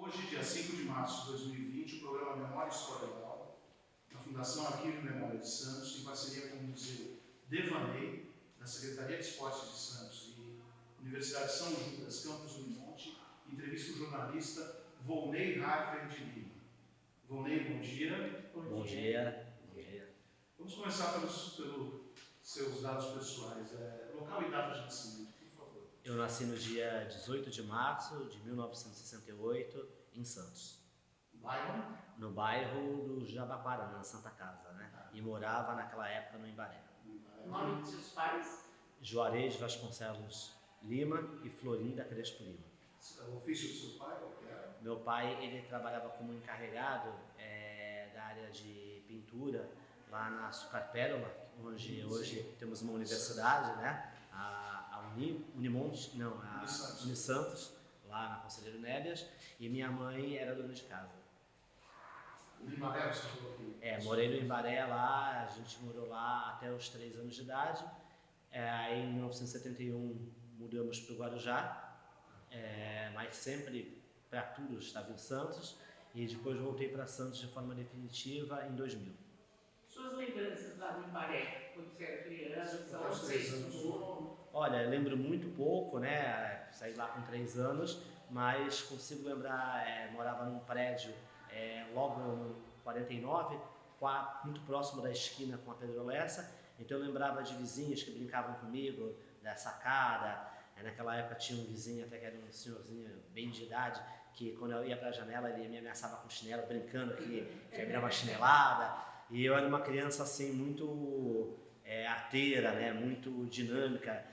Hoje, dia 5 de março de 2020, o programa Memória e História Oral, da Fundação Arquivo e Memória de Santos, em parceria com o Museu Devaney, da Secretaria de Esportes de Santos e Universidade de São Judas, Campus Unimonte, entrevista o jornalista Volney Harfer de Lima. Volney, bom dia. Bom dia. Bom dia. Vamos começar pelos seus dados pessoais. Local e data de nascimento, por favor. Eu nasci no dia 18 de março de 1968, em Santos. Bairro? No bairro do Jabaquara, na Santa Casa, né? E morava naquela época no Imbaré. O nome dos seus pais? Juarez Vasconcelos Lima e Florinda Crespo Lima. O ofício do seu pai, qual que era? Meu pai, ele trabalhava como encarregado da área de pintura lá na Açúcar Pérola, onde hoje temos uma universidade, né? A Unimonte, não, a Unisantos, lá na Conselheiro Nébias, e minha mãe era dona de casa. O Imbaré, você falou aqui? Morei no Imbaré lá, a gente morou lá até os 3 anos de idade. Aí em 1971 mudamos para o Guarujá, mas sempre para tudo estava em Santos, e depois voltei para Santos de forma definitiva em 2000. Suas lembranças lá no Imbaré, quando você era criança, onde você estudou? Olha, eu lembro muito pouco, né? Saí lá com 3 anos, mas consigo lembrar, morava num prédio logo no 49, muito próximo da esquina com a Pedro Lessa, então eu lembrava de vizinhos que brincavam comigo, da sacada. Naquela época tinha um vizinho, até que era um senhorzinho bem de idade, que quando eu ia para a janela ele me ameaçava com chinelo, brincando que ia me dar uma chinelada. E eu era uma criança assim muito arteira, né? Muito dinâmica,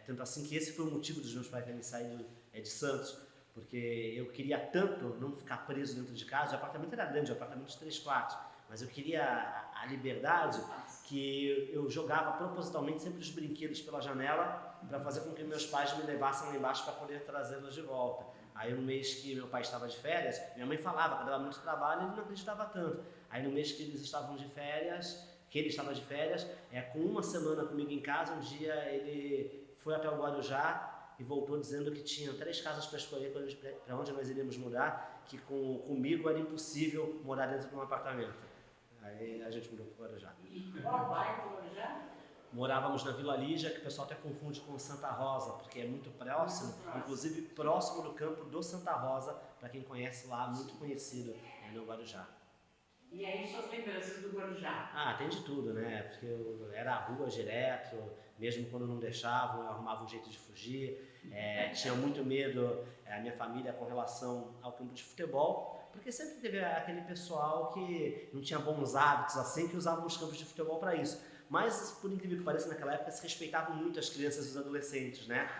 tanto assim que esse foi o motivo dos meus pais terem saído de Santos, porque eu queria tanto não ficar preso dentro de casa. O apartamento era grande, um apartamento de 3 quartos, mas eu queria a liberdade, que eu jogava propositalmente sempre os brinquedos pela janela para fazer com que meus pais me levassem lá embaixo para poder trazê-los de volta. Aí no mês que meu pai estava de férias, minha mãe falava que dava muito trabalho e ele não acreditava tanto. Aí no mês que eles estavam de férias, ele estava de férias, com uma semana comigo em casa, um dia ele foi até o Guarujá e voltou dizendo que tinha 3 casas para escolher para onde nós iríamos morar, que comigo era impossível morar dentro de um apartamento. Aí a gente mudou para o Guarujá. E qual bairro do Guarujá? Morávamos na Vila Lígia, que o pessoal até confunde com Santa Rosa, porque é muito próximo, inclusive próximo do campo do Santa Rosa, para quem conhece lá, muito conhecido no Guarujá. E aí suas lembranças do Guarujá? Tem de tudo, né? Porque eu era à rua direto, mesmo quando não deixavam, eu arrumava um jeito de fugir. Tinha muito medo, a minha família, com relação ao campo de futebol, porque sempre teve aquele pessoal que não tinha bons hábitos, assim, que usavam os campos de futebol para isso. Mas, por incrível que pareça, naquela época se respeitavam muito as crianças e os adolescentes, né?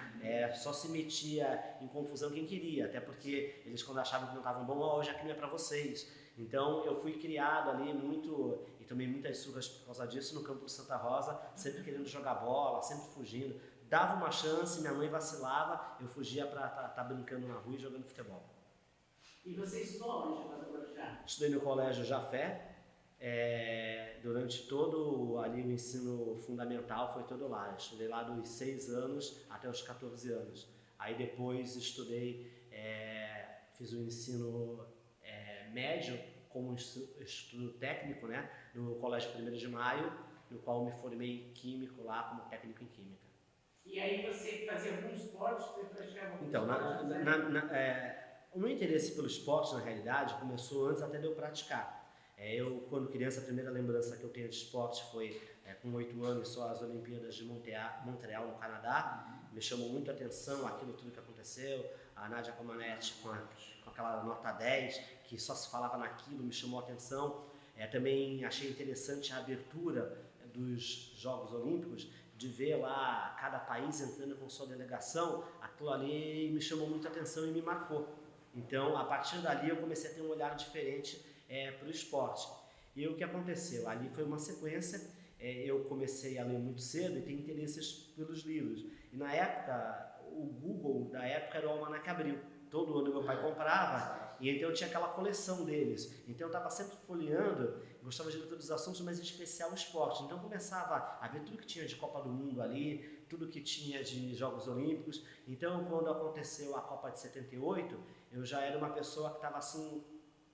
Só se metia em confusão quem queria, até porque eles, quando achavam que não estavam bom, hoje aqui não é para vocês. Então eu fui criado ali muito, e tomei muitas surras por causa disso, no campo de Santa Rosa, sempre querendo jogar bola, sempre fugindo. Dava uma chance, minha mãe vacilava, eu fugia para estar brincando na rua e jogando futebol. E você estudou onde lá no Guarujá? Estudei no Colégio Jafé, durante todo ali o ensino fundamental foi todo lá. Eu estudei lá dos 6 anos até os 14 anos. Aí depois estudei, fiz o ensino médio como estudo técnico, né, no Colégio 1º de Maio, no qual me formei químico lá como técnico em química. E aí você fazia algum esporte? Você praticava algum Então, esporte? o meu interesse pelo esporte, na realidade, começou antes até de eu praticar. Eu, quando criança, a primeira lembrança que eu tenho de esporte foi com 8 anos, só as Olimpíadas de Montreal, no Canadá. Me chamou muito a atenção aquilo tudo que aconteceu. A Nadia Comaneci com aquela nota 10, que só se falava naquilo, me chamou a atenção. Também achei interessante a abertura dos Jogos Olímpicos, de ver lá cada país entrando com sua delegação. Aquilo ali me chamou muito a atenção e me marcou. Então, a partir dali, eu comecei a ter um olhar diferente para o esporte. E o que aconteceu? Ali foi uma sequência. Eu comecei a ler muito cedo e ter interesses pelos livros. E na época, o Google da época era o Almanac Abril. todo ano meu pai comprava, e então eu tinha aquela coleção deles. Então eu estava sempre folheando, gostava de ler todos os assuntos, mas em especial o esporte. Então eu começava a ver tudo que tinha de Copa do Mundo ali, tudo que tinha de Jogos Olímpicos. Então quando aconteceu a Copa de 78, eu já era uma pessoa que estava assim,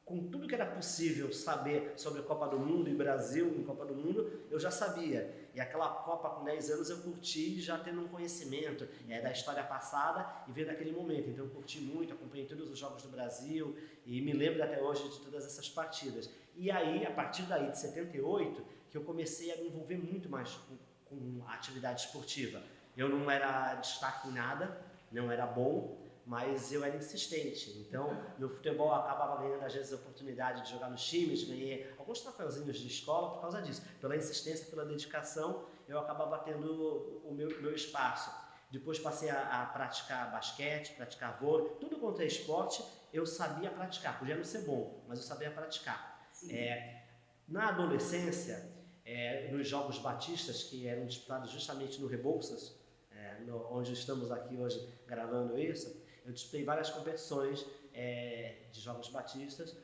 com tudo que era possível saber sobre a Copa do Mundo e Brasil em Copa do Mundo, eu já sabia. E aquela Copa com 10 anos eu curti já tendo um conhecimento da história passada e vendo aquele momento. Então eu curti muito, acompanhei todos os jogos do Brasil e me lembro até hoje de todas essas partidas. E aí, a partir daí de 78, que eu comecei a me envolver muito mais com a atividade esportiva. Eu não era destaque em nada, não era bom, mas eu era insistente. Então, no futebol eu acabava ganhando às vezes a oportunidade de jogar nos times, ganhei alguns troféuzinhos de escola por causa disso. Pela insistência, pela dedicação, eu acabava tendo o meu espaço. Depois passei a praticar basquete, praticar vôlei, tudo quanto é esporte eu sabia praticar. Podia não ser bom, mas eu sabia praticar. Na adolescência, nos Jogos Batistas, que eram disputados justamente no Rebouças, onde estamos aqui hoje gravando isso, eu disputei várias competições de Jogos Batistas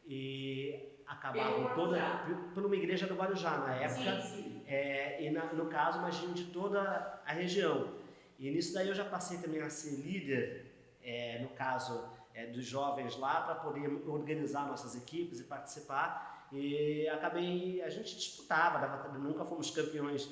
e acabavam todas por uma igreja do Guarujá na época. Sim. E no caso, imagino de toda a região. E nisso daí eu já passei também a ser líder, no caso dos jovens lá, para poder organizar nossas equipes e participar. E a gente disputava, nunca fomos campeões.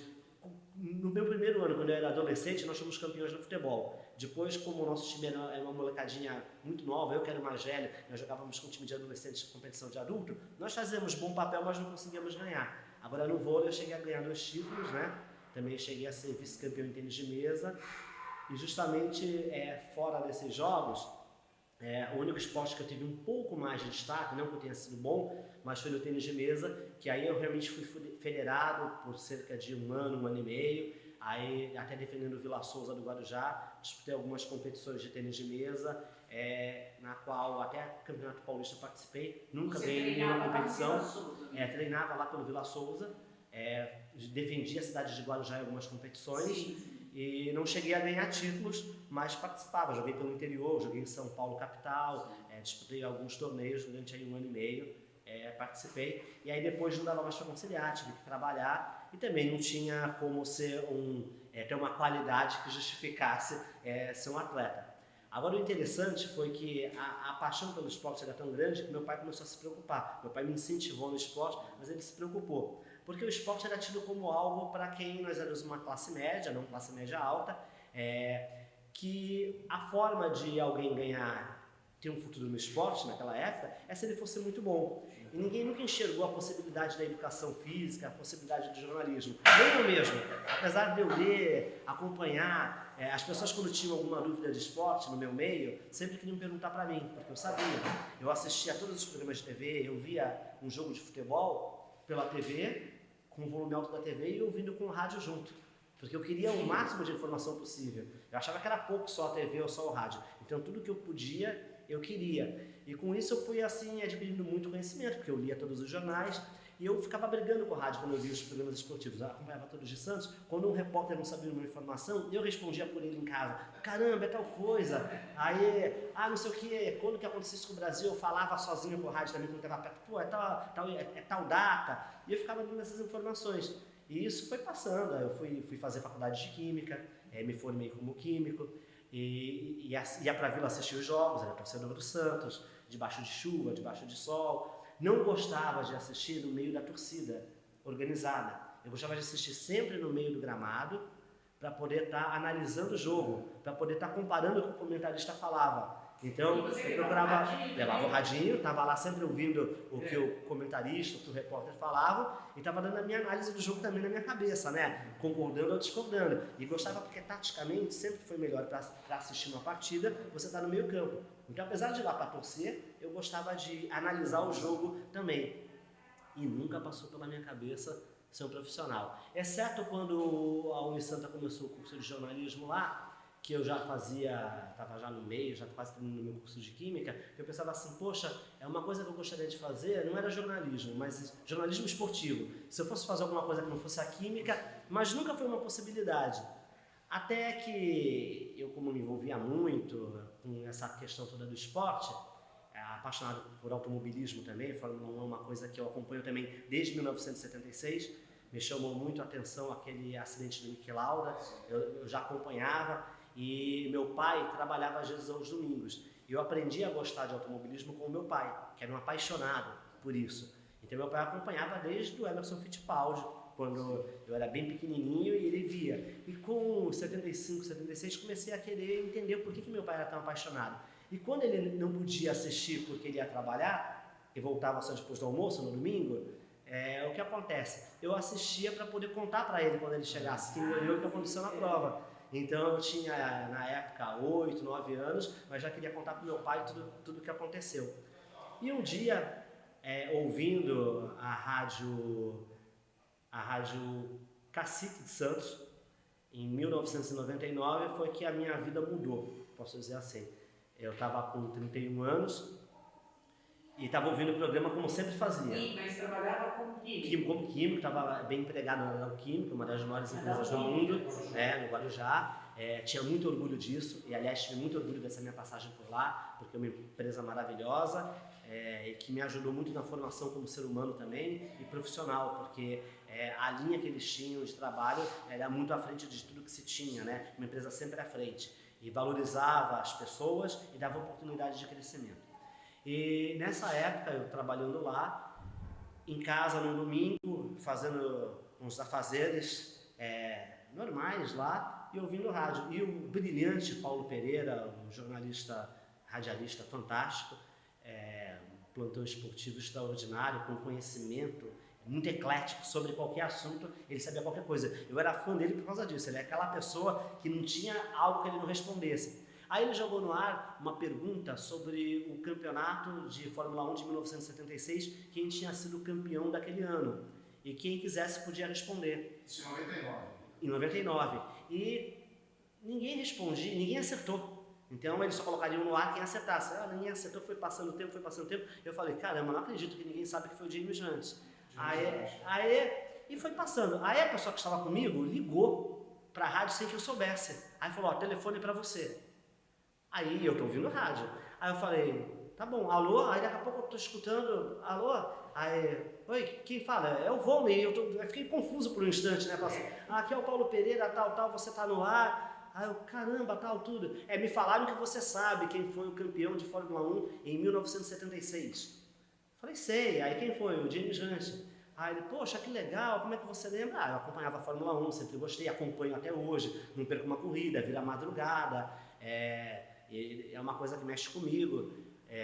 No meu primeiro ano, quando eu era adolescente, nós fomos campeões no futebol. Depois, como o nosso time era uma molecadinha muito nova, eu que era mais velho, nós jogávamos com um time de adolescentes de competição de adulto, nós fazíamos bom papel, mas não conseguíamos ganhar. Agora no vôlei eu cheguei a ganhar 2 títulos, né? Também cheguei a ser vice-campeão em tênis de mesa. E justamente fora desses jogos, o único esporte que eu tive um pouco mais de destaque, não que eu tenha sido bom, mas foi no tênis de mesa, que aí eu realmente fui federado por cerca de um ano e meio, aí até defendendo o Vila Souza do Guarujá, disputei algumas competições de tênis de mesa, na qual até Campeonato Paulista eu participei, nunca ganhei nenhuma competição, treinava lá pelo Vila Souza, defendi a cidade de Guarujá em algumas competições. Sim. E não cheguei a ganhar títulos, mas participava, joguei pelo interior, joguei em São Paulo capital, disputei alguns torneios durante aí um ano e meio, participei. E aí depois não dava mais para conciliar, tive que trabalhar e também não tinha como ser ter uma qualidade que justificasse ser um atleta. Agora o interessante foi que a paixão pelo esporte era tão grande que meu pai começou a se preocupar. Meu pai me incentivou no esporte, mas ele se preocupou. Porque o esporte era tido como algo para quem nós éramos uma classe média, não classe média alta, que a forma de alguém ter um futuro no esporte naquela época é se ele fosse muito bom. E ninguém nunca enxergou a possibilidade da educação física, a possibilidade do jornalismo. Nem eu mesmo, apesar de eu ler, acompanhar, as pessoas quando tinham alguma dúvida de esporte no meu meio, sempre queriam perguntar para mim, porque eu sabia. Eu assistia a todos os programas de TV, eu via um jogo de futebol pela TV, com o volume alto da TV e ouvindo com o rádio junto. Porque eu queria o máximo de informação possível. Eu achava que era pouco só a TV ou só o rádio. Então tudo que eu podia, eu queria. E com isso eu fui assim adquirindo muito conhecimento, porque eu lia todos os jornais e eu ficava brigando com o rádio quando eu via os programas esportivos. Eu acompanhava todos de Santos. Quando um repórter não sabia uma informação, eu respondia por ele em casa. Caramba, é tal coisa. Aí, não sei o que, quando que aconteceu isso com o Brasil, eu falava sozinho com o rádio também, quando estava perto. Pô, é tal data. E eu ficava dando essas informações. E isso foi passando. Eu fui fazer faculdade de Química, me formei como químico. E ia para a Vila assistir os jogos, era torcedor do Santos, debaixo de chuva, debaixo de sol. Não gostava de assistir no meio da torcida organizada. Eu gostava de assistir sempre no meio do gramado para poder estar analisando o jogo, para poder estar comparando o que o comentarista falava. Então, eu procurava, levava o radinho, estava lá sempre ouvindo o que o comentarista, o que o repórter falava e estava dando a minha análise do jogo também na minha cabeça, né? Concordando ou discordando. E gostava porque, taticamente, sempre foi melhor para assistir uma partida, você está no meio campo. Então, apesar de ir lá para torcer, eu gostava de analisar o jogo também. E nunca passou pela minha cabeça ser um profissional. Exceto quando a Unisanta começou o curso de jornalismo lá, que eu já estava já no meio, já quase terminando o meu curso de Química, eu pensava assim, poxa, é uma coisa que eu gostaria de fazer, não era jornalismo, mas jornalismo esportivo. Se eu fosse fazer alguma coisa que não fosse a Química, mas nunca foi uma possibilidade. Até que eu, como me envolvia muito, com essa questão toda do esporte, apaixonado por automobilismo também, Fórmula 1 é uma coisa que eu acompanho também desde 1976, me chamou muito a atenção aquele acidente do Niki Lauda, eu já acompanhava, e meu pai trabalhava às vezes aos domingos. Eu aprendi a gostar de automobilismo com o meu pai, que era um apaixonado por isso. Então meu pai acompanhava desde o Emerson Fittipaldi, quando eu era bem pequenininho, e ele via. E com 75, 76 comecei a querer entender por que meu pai era tão apaixonado. E quando ele não podia assistir porque ele ia trabalhar, e voltava só depois do almoço, no domingo, o que acontece? Eu assistia para poder contar para ele quando ele chegasse quem ganhou e que aconteceu na prova. Então eu tinha, na época, 8, 9 anos, mas já queria contar para meu pai tudo o que aconteceu. E um dia, ouvindo a rádio Cacique de Santos, em 1999, foi que a minha vida mudou, posso dizer assim. Eu estava com 31 anos e estava ouvindo o programa como sempre fazia. Sim, mas trabalhava como químico. Como químico, estava bem empregado na Química, uma das maiores empresas do mundo, no Guarujá. Tinha muito orgulho disso, e aliás tive muito orgulho dessa minha passagem por lá, porque é uma empresa maravilhosa, e que me ajudou muito na formação como ser humano também e profissional, porque a linha que eles tinham de trabalho era muito à frente de tudo que se tinha, né? Uma empresa sempre à frente, e valorizava as pessoas e dava oportunidade de crescimento. E nessa época, eu trabalhando lá, em casa no domingo, fazendo uns afazeres normais lá e ouvindo rádio. E o brilhante Paulo Pereira, um jornalista, radialista fantástico, um plantão esportivo extraordinário, com conhecimento muito eclético sobre qualquer assunto, ele sabia qualquer coisa. Eu era fã dele por causa disso, ele é aquela pessoa que não tinha algo que ele não respondesse. Aí ele jogou no ar uma pergunta sobre o campeonato de Fórmula 1 de 1976, quem tinha sido campeão daquele ano. E quem quisesse podia responder. Isso em 99. Em 99. E ninguém respondia, ninguém acertou. Então eles só colocariam no ar quem acertasse. Ninguém acertou, foi passando o tempo. Eu falei, caramba, não acredito que ninguém sabe que foi o James Hunt. E foi passando. Aí a pessoa que estava comigo ligou para a rádio sem que eu soubesse. Aí falou, telefone para você. Aí eu tô ouvindo rádio. Aí eu falei, tá bom, alô? Aí daqui a pouco eu tô escutando, alô? Aí, oi, quem fala? É o Volney. Eu fiquei confuso por um instante, né? Falei assim, aqui é o Paulo Pereira, tal, você tá no ar. Aí eu, caramba, tal, tudo. Me falaram que você sabe quem foi o campeão de Fórmula 1 em 1976. Falei, sei. Aí quem foi? O James Hunt. Aí ele, poxa, que legal, como é que você lembra? Eu acompanhava a Fórmula 1, sempre gostei, acompanho até hoje, não perco uma corrida, vira madrugada, é uma coisa que mexe comigo,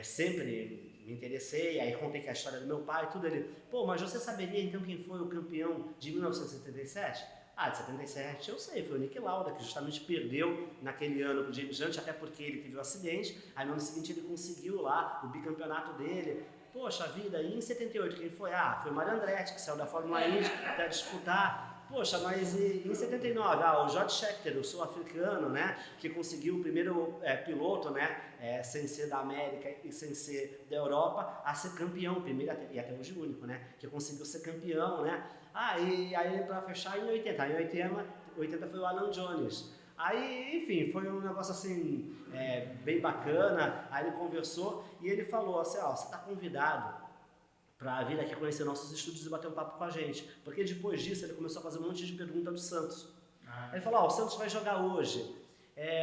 sempre me interessei, aí contei que a história do meu pai, tudo. Ele, mas você saberia então quem foi o campeão de 1977? De 77 eu sei, foi o Niki Lauda, que justamente perdeu naquele ano com o James Hunt, até porque ele teve um acidente, aí no ano seguinte ele conseguiu lá o bicampeonato dele. Poxa vida, e em 78 quem foi? Foi o Mario Andretti, que saiu da Fórmula Indy para disputar. Poxa, mas em 79, o George Scheckter, o sul-africano, né, que conseguiu o primeiro piloto, né, sem ser da América e sem ser da Europa, a ser campeão, primeiro e até hoje único, né, que conseguiu ser campeão, né. E aí para fechar em 80, em 80 foi o Alan Jones. Aí, enfim, foi um negócio assim, bem bacana. Aí ele conversou e ele falou assim, você está convidado para vir aqui conhecer nossos estúdios e bater um papo com a gente. Porque depois disso ele começou a fazer um monte de perguntas do Santos. Ele falou, o Santos vai jogar hoje.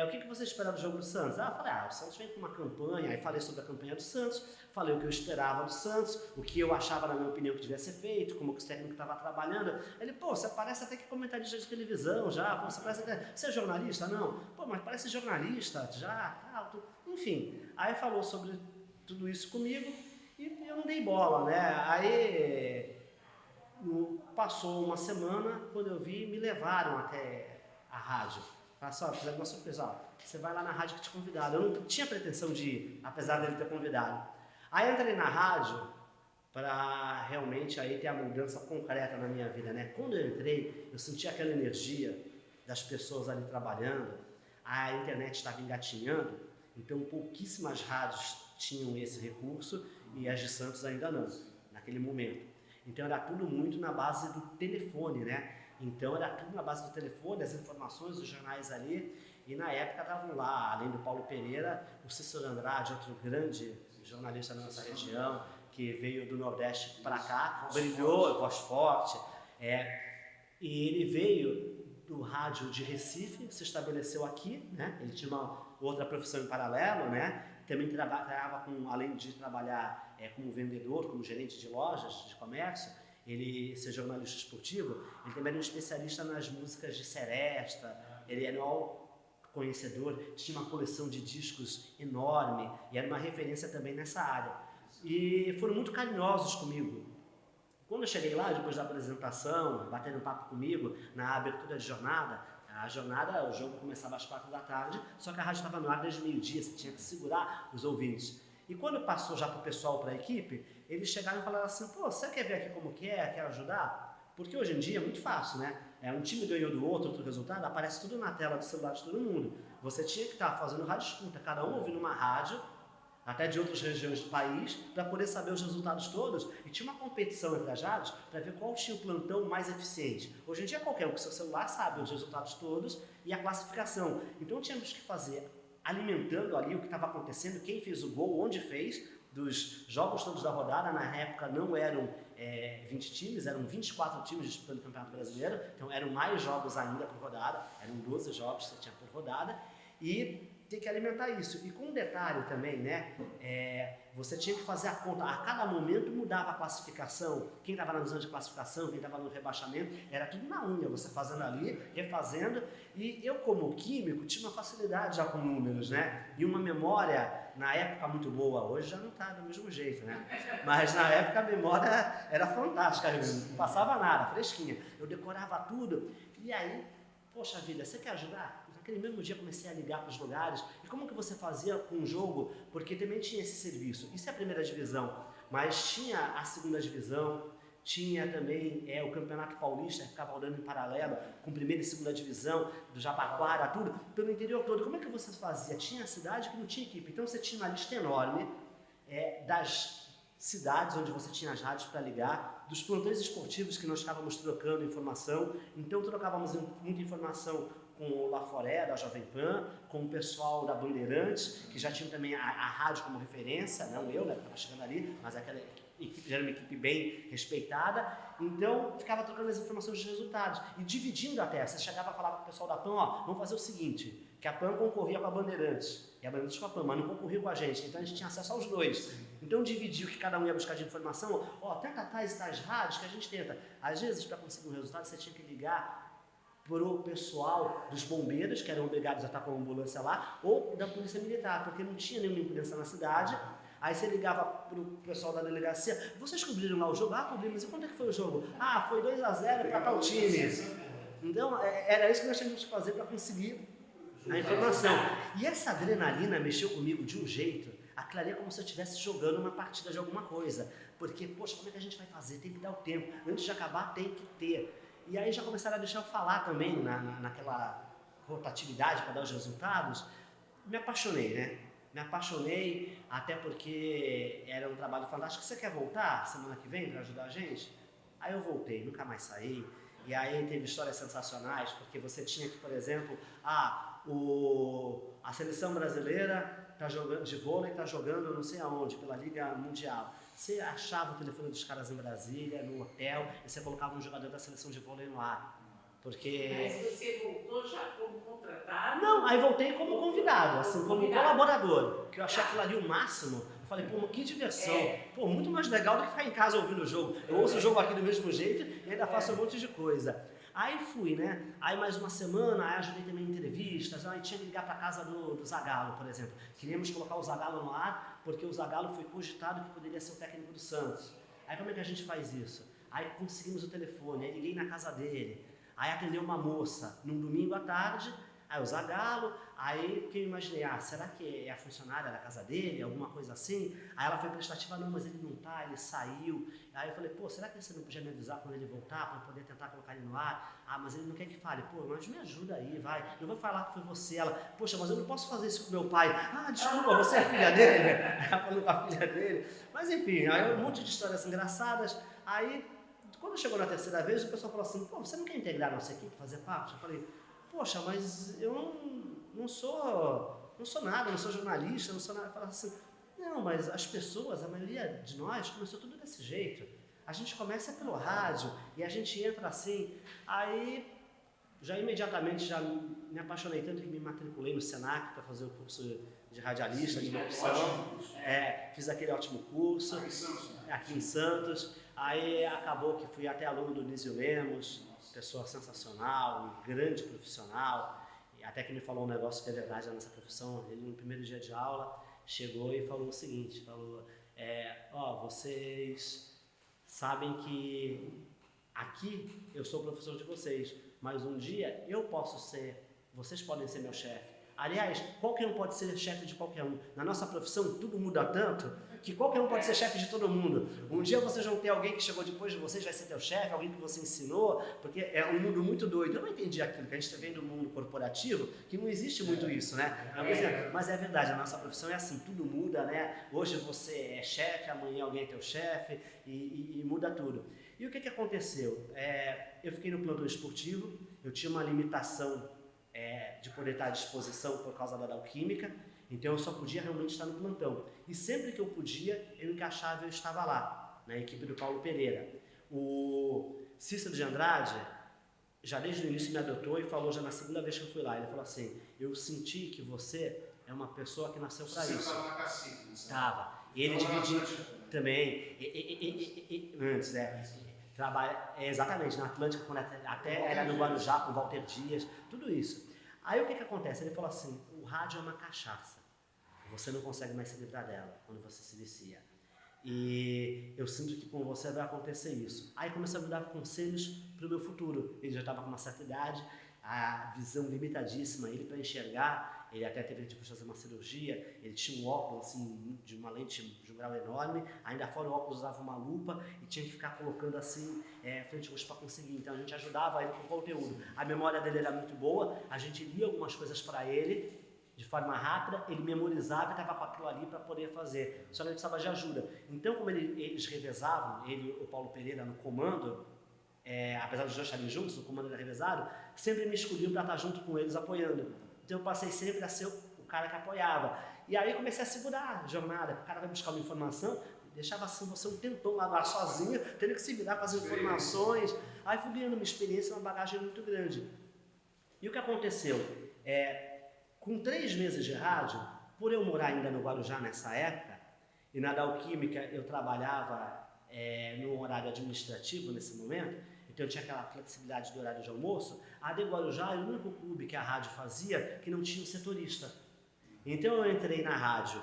O que você espera do jogo do Santos? Eu falei, o Santos vem com uma campanha. Aí falei sobre a campanha do Santos, falei o que eu esperava do Santos, o que eu achava, na minha opinião, que devia ser feito, como que o técnico estava trabalhando. Ele, você parece até que comentarista de televisão já, você parece até... Você é jornalista? Não. Mas parece jornalista já, enfim. Aí falou sobre tudo isso comigo e eu não dei bola, né? Aí passou uma semana, quando eu vi, me levaram até a rádio. Falaram, fizeram uma surpresa, você vai lá na rádio que te convidaram. Eu não tinha pretensão de ir, apesar dele ter convidado. Aí eu entrei na rádio para realmente aí ter a mudança concreta na minha vida, né? Quando eu entrei, eu senti aquela energia das pessoas ali trabalhando, a internet estava engatinhando, então pouquíssimas rádios tinham esse recurso e as de Santos ainda não, naquele momento. Então era tudo muito na base do telefone, né? Então era tudo na base do telefone, as informações dos jornais ali, E na época estavam lá, além do Paulo Pereira, o Cícero Andrade, outro grande jornalista da nossa região, que veio do Nordeste para cá, brilhou, voz forte. E ele veio do rádio de Recife, se estabeleceu aqui, né? Ele tinha uma outra profissão em paralelo, né? Também trabalhava além de trabalhar como vendedor, como gerente de lojas de comércio, ele ser jornalista esportivo, ele também era um especialista nas músicas de seresta, ele era um conhecedor, tinha uma coleção de discos enorme e era uma referência também nessa área. E foram muito carinhosos comigo. Quando eu cheguei lá, depois da apresentação, batendo papo comigo, na abertura de jornada, o jogo começava às 4 da tarde, só que a rádio estava no ar desde meio-dia, você tinha que segurar os ouvintes. E quando passou já para o pessoal, para a equipe, eles chegaram e falaram assim, pô, você quer ver aqui como que é, quer ajudar? Porque hoje em dia é muito fácil, né? Um time ganhou do outro resultado, aparece tudo na tela do celular de todo mundo. Você tinha que estar fazendo rádio escuta, cada um ouvindo uma rádio, até de outras regiões do país, para poder saber os resultados todos. E tinha uma competição entre as rádios para ver qual tinha o plantão mais eficiente. Hoje em dia qualquer um com seu celular sabe os resultados todos e a classificação. Então tínhamos que fazer, alimentando ali o que estava acontecendo, quem fez o gol, onde fez, dos jogos todos da rodada. Na época não eram 20 times, eram 24 times disputando o Campeonato Brasileiro, então eram mais jogos ainda por rodada, eram 12 jogos que você tinha por rodada, e tem que alimentar isso. E com um detalhe também, né? Você tinha que fazer a conta, a cada momento mudava a classificação, quem estava na zona de classificação, quem estava no rebaixamento, era tudo na unha, você fazendo ali, refazendo, e eu como químico tinha uma facilidade já com números, né? E uma memória, na época muito boa, hoje já não está do mesmo jeito, né? Mas na época a memória era fantástica, não passava nada, fresquinha, eu decorava tudo, e aí, poxa vida, você quer ajudar? Naquele mesmo dia comecei a ligar para os lugares. E como que você fazia com o jogo? Porque também tinha esse serviço. Isso é a primeira divisão, mas tinha a segunda divisão, tinha também o Campeonato Paulista, que ficava rodando em paralelo com primeira e segunda divisão, do Jabaquara, tudo, pelo interior todo. Como é que você fazia? Tinha cidade que não tinha equipe. Então você tinha uma lista enorme das cidades onde você tinha as rádios para ligar, dos plantões esportivos que nós estávamos trocando informação. Então trocávamos muita informação com o Laforé, da Jovem Pan, com o pessoal da Bandeirantes, que já tinha também a rádio como referência, não eu, né, que estava chegando ali, mas aquela equipe, já era uma equipe bem respeitada. Então, ficava trocando as informações dos resultados e dividindo até. Você chegava a falar com o pessoal da PAN, vamos fazer o seguinte, que a PAN concorria com a Bandeirantes, e a Bandeirantes com a PAN, mas não concorria com a gente, então a gente tinha acesso aos dois. Então, dividia o que cada um ia buscar de informação, tenta tais e tais rádios que a gente tenta. Às vezes, para conseguir um resultado, você tinha que ligar para o pessoal dos bombeiros, que eram obrigados a estar com a ambulância lá, ou da polícia militar, porque não tinha nenhuma imprensa na cidade. Aí você ligava para o pessoal da delegacia, vocês cobriram lá o jogo? Cobrimos. E quanto é que foi o jogo? Foi 2-0 para tal time. Então, era isso que nós tínhamos que fazer para conseguir a informação. E essa adrenalina mexeu comigo de um jeito, aquilo ali é como se eu estivesse jogando uma partida de alguma coisa. Porque, poxa, como é que a gente vai fazer? Tem que dar o tempo. Antes de acabar, tem que ter. E aí já começaram a deixar eu falar também naquela rotatividade para dar os resultados. Me apaixonei, né? Me apaixonei, até porque era um trabalho fantástico. Você quer voltar semana que vem para ajudar a gente? Aí eu voltei, nunca mais saí. E aí teve histórias sensacionais, porque você tinha que, por exemplo, a seleção brasileira tá jogando, de vôlei está jogando não sei aonde, pela Liga Mundial. Você achava o telefone dos caras em Brasília, no hotel, e você colocava um jogador da seleção de vôlei no ar. Porque... Mas você voltou já como contratado? Não, aí voltei como convidado, assim, como colaborador. Que eu achei aquilo ali o máximo. Eu falei, pô, que diversão. Pô, muito mais legal do que ficar em casa ouvindo o jogo. Eu ouço o jogo aqui do mesmo jeito e ainda faço um monte de coisa. Aí fui, né? Aí mais uma semana, aí ajudei também em entrevistas. Aí tinha que ligar para casa do Zagallo, por exemplo. Queríamos colocar o Zagallo no ar, porque o Zagallo foi cogitado que poderia ser o técnico do Santos. Aí como é que a gente faz isso? Aí conseguimos o telefone, aí liguei na casa dele. Aí atendeu uma moça num domingo à tarde, aí o Zagallo, aí que eu imaginei, será que é a funcionária da casa dele, alguma coisa assim? Aí ela foi prestativa, não, mas ele não tá, ele saiu. Aí eu falei, pô, será que você não podia me avisar quando ele voltar, para eu poder tentar colocar ele no ar? Mas ele não quer que fale. Pô, mas me ajuda aí, vai. Eu vou falar que foi você. Ela, poxa, mas eu não posso fazer isso com meu pai. Desculpa, você é a filha dele? Ela falou com a filha dele. Mas enfim, aí um monte de histórias engraçadas. Aí, quando chegou na terceira vez, o pessoal falou assim, pô, você não quer integrar a nossa equipe, fazer parte? Eu falei, poxa, mas eu não sou nada, não sou jornalista, não sou nada. Eu falava assim, não, mas as pessoas, a maioria de nós, começou tudo desse jeito. A gente começa pelo rádio e a gente entra assim, aí já imediatamente já me apaixonei tanto que me matriculei no Senac para fazer o curso de radialista, de locução. Fiz aquele ótimo curso aqui em Santos. Aí acabou que fui até aluno do Nísio Lemos, pessoa sensacional, um grande profissional. Até que me falou um negócio que é verdade da nossa profissão. Ele no primeiro dia de aula chegou e falou o seguinte, vocês sabem que aqui eu sou o professor de vocês, mas um dia vocês podem ser meu chefe. Aliás, qualquer um pode ser chefe de qualquer um. Na nossa profissão tudo muda tanto que qualquer um pode ser chefe de todo mundo. Um dia vocês vão ter alguém que chegou depois de vocês, vai ser teu chefe, alguém que você ensinou, porque é um mundo muito doido. Eu não entendi aquilo que a gente vem do mundo corporativo, que não existe muito isso, né? Mas é verdade, a nossa profissão é assim, tudo muda, né? Hoje você é chefe, amanhã alguém é teu chefe e muda tudo. E o que aconteceu? Eu fiquei no plantão esportivo, eu tinha uma limitação de poder estar à disposição por causa da alquímica, então eu só podia realmente estar no plantão. E sempre que eu podia, eu encaixava e eu estava lá, na equipe do Paulo Pereira. O Cícero de Andrade, já desde o início me adotou e falou, já na segunda vez que eu fui lá, ele falou assim, eu senti que você é uma pessoa que nasceu para isso. Você estava na cacique, né? Estava. Ele dividia também, antes, exatamente, na Atlântica, quando até era no Guarujá, com o Walter Dias, tudo isso. Aí o que acontece? Ele falou assim, o rádio é uma cachaça, você não consegue mais se livrar dela quando você se vicia. E eu sinto que com você vai acontecer isso. Aí comecei a me dar conselhos para o meu futuro. Ele já estava com uma certa idade, a visão limitadíssima, ele para enxergar, ele até teve de fazer uma cirurgia, ele tinha um óculos assim, de uma lente de um grau enorme, ainda fora o óculos usava uma lupa e tinha que ficar colocando assim frente ao rosto para conseguir. Então a gente ajudava ele com o conteúdo. A memória dele era muito boa, a gente lia algumas coisas para ele de forma rápida, ele memorizava e estava com aquilo ali para poder fazer. Só que ele precisava de ajuda. Então, como eles revezavam, ele e o Paulo Pereira no comando, apesar dos dois estarem juntos, o comando era revezado, sempre me escolhiam para estar junto com eles apoiando. Então eu passei sempre a ser o cara que apoiava. E aí comecei a segurar a jornada. O cara vai buscar uma informação, deixava assim você um tempão lá sozinho, tendo que se virar com as informações. Aí fui ganhando uma experiência, uma bagagem muito grande. E o que aconteceu? Com 3 meses de rádio, por eu morar ainda no Guarujá nessa época, e na Alquímica eu trabalhava no horário administrativo nesse momento, então eu tinha aquela flexibilidade do horário de almoço, a AD Guarujá era o único clube que a rádio fazia que não tinha um setorista. Então eu entrei na rádio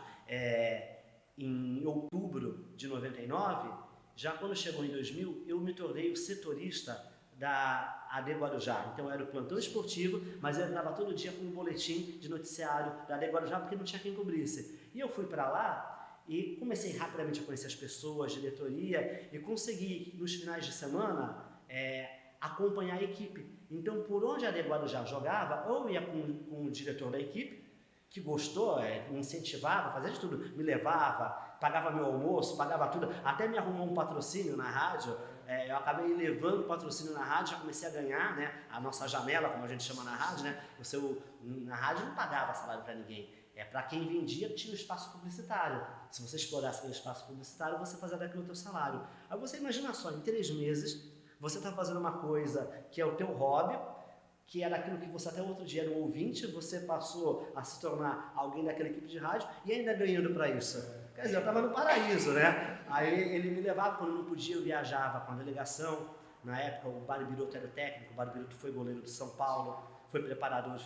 em outubro de 99, já quando chegou em 2000, eu me tornei o setorista da AD Guarujá. Então eu era o plantão esportivo, mas eu entrava todo dia com um boletim de noticiário da AD Guarujá porque não tinha quem cobrisse. E eu fui para lá e comecei rapidamente a conhecer as pessoas, diretoria, e consegui, nos finais de semana, acompanhar a equipe. Então, por onde a AD Guarujá jogava, ou ia com o diretor da equipe, que gostou, me incentivava, fazia de tudo, me levava, pagava meu almoço, pagava tudo, até me arrumou um patrocínio na rádio. Eu acabei levando o patrocínio na rádio, já comecei a ganhar, né, a nossa janela, como a gente chama na rádio, né, na rádio não pagava salário para ninguém, para quem vendia tinha um espaço publicitário. Se você explorasse aquele espaço publicitário, você fazia daquilo o teu salário. Aí você imagina só, em 3 meses, você está fazendo uma coisa que é o teu hobby, que era aquilo que você até outro dia era um ouvinte, você passou a se tornar alguém daquela equipe de rádio e ainda ganhando para isso. Quer dizer, eu estava no paraíso, né? Aí ele me levava, quando não podia eu viajava com a delegação. Na época o Barbiroto era o técnico, o Barbiroto foi goleiro do São Paulo, foi preparador,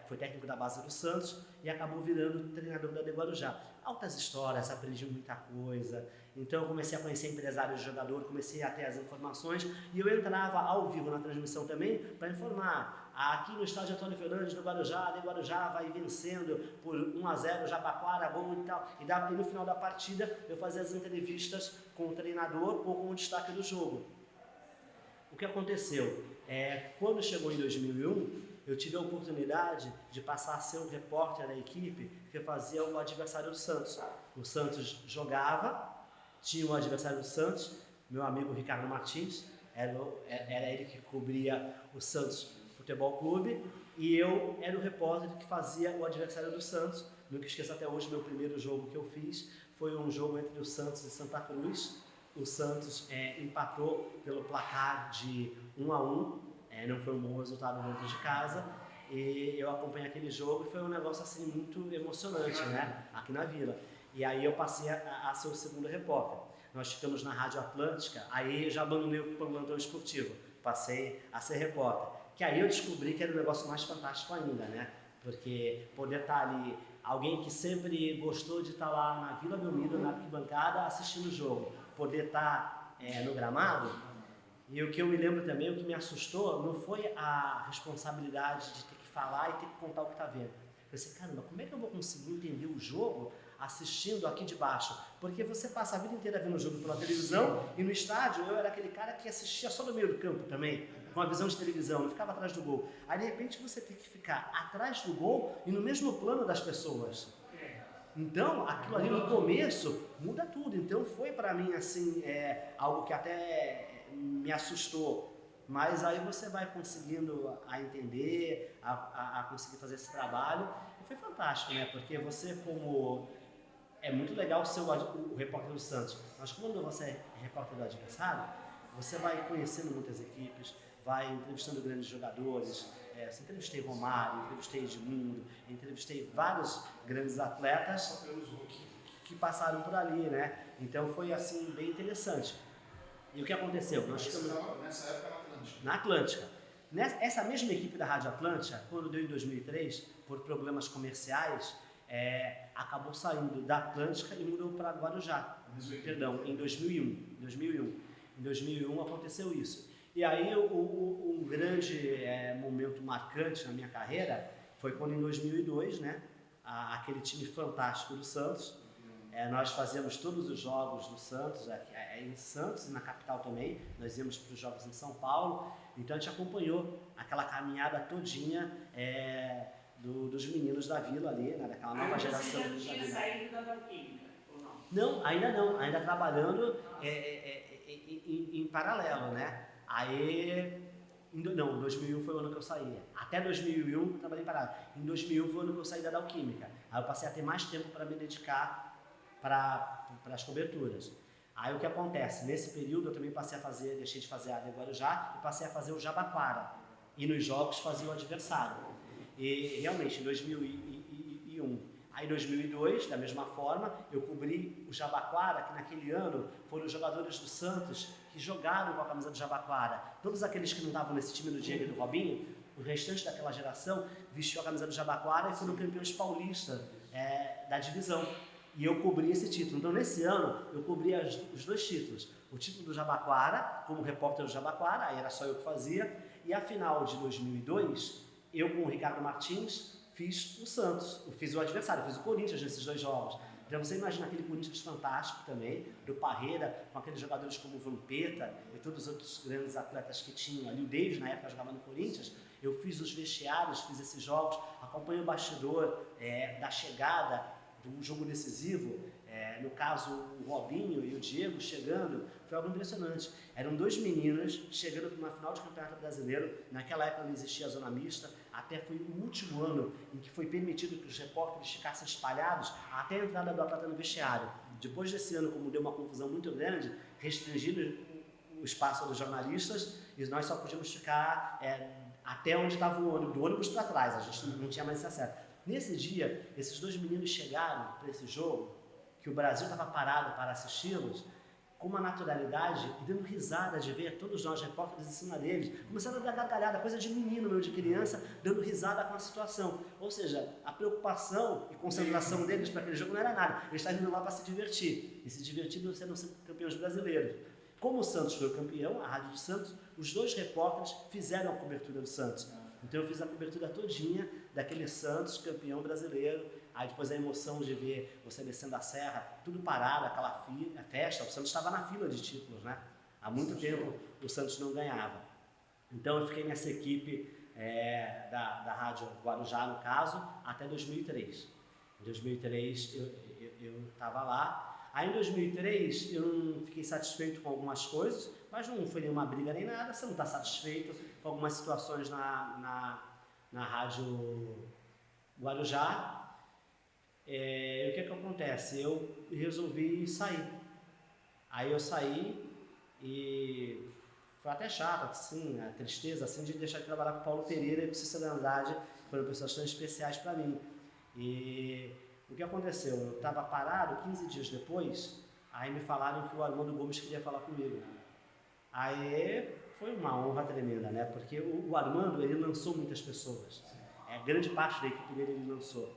foi técnico da base do Santos e acabou virando treinador da AD Guarujá. Altas histórias, aprendi muita coisa. Então eu comecei a conhecer empresários de jogador, comecei a ter as informações e eu entrava ao vivo na transmissão também para informar. Aqui no estádio Antônio Fernandes, no Guarujá, a AD Guarujá vai vencendo por 1-0, Jabaquara, gol e tal. E no final da partida eu fazia as entrevistas com o treinador ou com o destaque do jogo. O que aconteceu? Quando chegou em 2001, eu tive a oportunidade de passar a ser um repórter da equipe que fazia o adversário do Santos. O Santos jogava, tinha o adversário do Santos, meu amigo Ricardo Martins, era ele que cobria o Santos Futebol Clube, e eu era o repórter que fazia o adversário do Santos. Nunca esqueço até hoje, meu primeiro jogo que eu fiz foi um jogo entre o Santos e Santa Cruz. O Santos empatou pelo placar de 1-1, não foi um bom resultado dentro de casa, e eu acompanhei aquele jogo e foi um negócio assim muito emocionante, né? Aqui na Vila. E aí eu passei a ser o segundo repórter. Nós ficamos na Rádio Atlântica, aí já abandonei o plantão esportivo, passei a ser repórter. Que aí eu descobri que era um negócio mais fantástico ainda, né? Porque poder estar ali, alguém que sempre gostou de estar lá na Vila Belmiro, na arquibancada, assistindo o jogo, poder estar no gramado. E o que eu me lembro também, o que me assustou, não foi a responsabilidade de ter que falar e ter que contar o que está vendo. Eu pensei, caramba, como é que eu vou conseguir entender o jogo assistindo aqui de baixo? Porque você passa a vida inteira vendo o jogo pela televisão e no estádio eu era aquele cara que assistia só no meio do campo também, com a visão de televisão, não ficava atrás do gol. Aí de repente você tem que ficar atrás do gol e no mesmo plano das pessoas. Então, aquilo ali no começo muda tudo. Então foi para mim assim, algo que até me assustou. Mas aí você vai conseguindo a entender, a conseguir fazer esse trabalho. E foi fantástico, né? Porque você como... É muito legal ser o repórter do Santos, mas quando você é repórter do adversário, você vai conhecendo muitas equipes, vai entrevistando grandes jogadores. Entrevistei Romário, entrevistei Edmundo, entrevistei vários grandes atletas que passaram por ali, né? Então foi assim bem interessante. E o que aconteceu? Nós ficamos nessa época na Atlântica. Essa mesma equipe da Rádio Atlântica, quando deu em 2003, por problemas comerciais, acabou saindo da Atlântica e mudou para Guarujá. Perdão, em 2001. Em 2001 aconteceu isso. E aí um grande momento marcante na minha carreira foi quando em 2002, né, aquele time fantástico do Santos, nós fazíamos todos os jogos do Santos, em Santos e na capital também, nós íamos para os jogos em São Paulo, então a gente acompanhou aquela caminhada todinha dos meninos da Vila ali, né, daquela nova geração. Você já tinha saído da Alquímica, ou não? Não, ainda trabalhando em paralelo, né? Aí, em 2001 foi o ano que eu saí. Até 2001 trabalhei em paralelo. Em 2001 foi o ano que eu saí da Alquímica. Aí eu passei a ter mais tempo para me dedicar para as coberturas. Aí o que acontece? Nesse período eu também deixei de fazer a de Guarujá e passei a fazer o Jabaquara. E nos jogos fazia o adversário. E realmente, em 2001, aí em 2002, da mesma forma, eu cobri o Jabaquara, que naquele ano foram os jogadores do Santos que jogaram com a camisa do Jabaquara. Todos aqueles que não estavam nesse time do Diego e do Robinho, o restante daquela geração vestiu a camisa do Jabaquara e foram campeões paulistas da divisão. E eu cobri esse título. Então, nesse ano, eu cobri os dois títulos. O título do Jabaquara, como repórter do Jabaquara, aí era só eu que fazia. E a final de 2002, eu com o Ricardo Martins fiz o Santos. Eu fiz o adversário, eu fiz o Corinthians nesses dois jogos. Então você imagina aquele Corinthians fantástico também, do Parreira, com aqueles jogadores como o Vampeta e todos os outros grandes atletas que tinham ali. O Davis, na época, jogava no Corinthians. Eu fiz os vestiários, fiz esses jogos, acompanhei o bastidor da chegada do jogo decisivo, no caso o Robinho e o Diego chegando, foi algo impressionante. Eram dois meninos chegando para uma final de campeonato brasileiro. Naquela época não existia a zona mista, até foi o último ano em que foi permitido que os repórteres ficassem espalhados até a entrada do atleta no vestiário. Depois desse ano, como deu uma confusão muito grande, restringiram o espaço dos jornalistas e nós só podíamos ficar até onde estava o ônibus, do ônibus para trás, a gente não tinha mais esse acesso. Nesse dia, esses dois meninos chegaram para esse jogo, que o Brasil estava parado para assisti-los, com uma naturalidade e dando risada de ver todos nós, repórteres, em cima deles. Começaram a dar gargalhada, coisa de menino, meu, de criança, dando risada com a situação. Ou seja, a preocupação e concentração deles para aquele jogo não era nada. Eles estavam indo lá para se divertir. E se divertindo sendo campeões brasileiros. Como o Santos foi o campeão, a Rádio de Santos, os dois repórteres fizeram a cobertura do Santos. Então eu fiz a cobertura todinha daquele Santos campeão brasileiro. Aí depois a emoção de ver você descendo a serra, tudo parado, aquela festa. O Santos estava na fila de títulos, né? Há muito tempo o Santos não ganhava. Então eu fiquei nessa equipe da Rádio Guarujá, no caso, até 2003. Em 2003 eu estava lá. Aí em 2003 eu não fiquei satisfeito com algumas coisas, mas não foi nenhuma briga nem nada. Você não está satisfeito com algumas situações na na Rádio Guarujá. E o que acontece? Eu resolvi sair. Aí eu saí e foi até chato, assim, a tristeza assim, de deixar de trabalhar com o Paulo Pereira e com o Cícero Andrade, que foram pessoas tão especiais para mim. E o que aconteceu? Eu estava parado 15 dias depois, aí me falaram que o Armando Gomes queria falar comigo. Aí foi uma honra tremenda, né? Porque o Armando, ele lançou muitas pessoas. Grande parte da equipe dele ele lançou.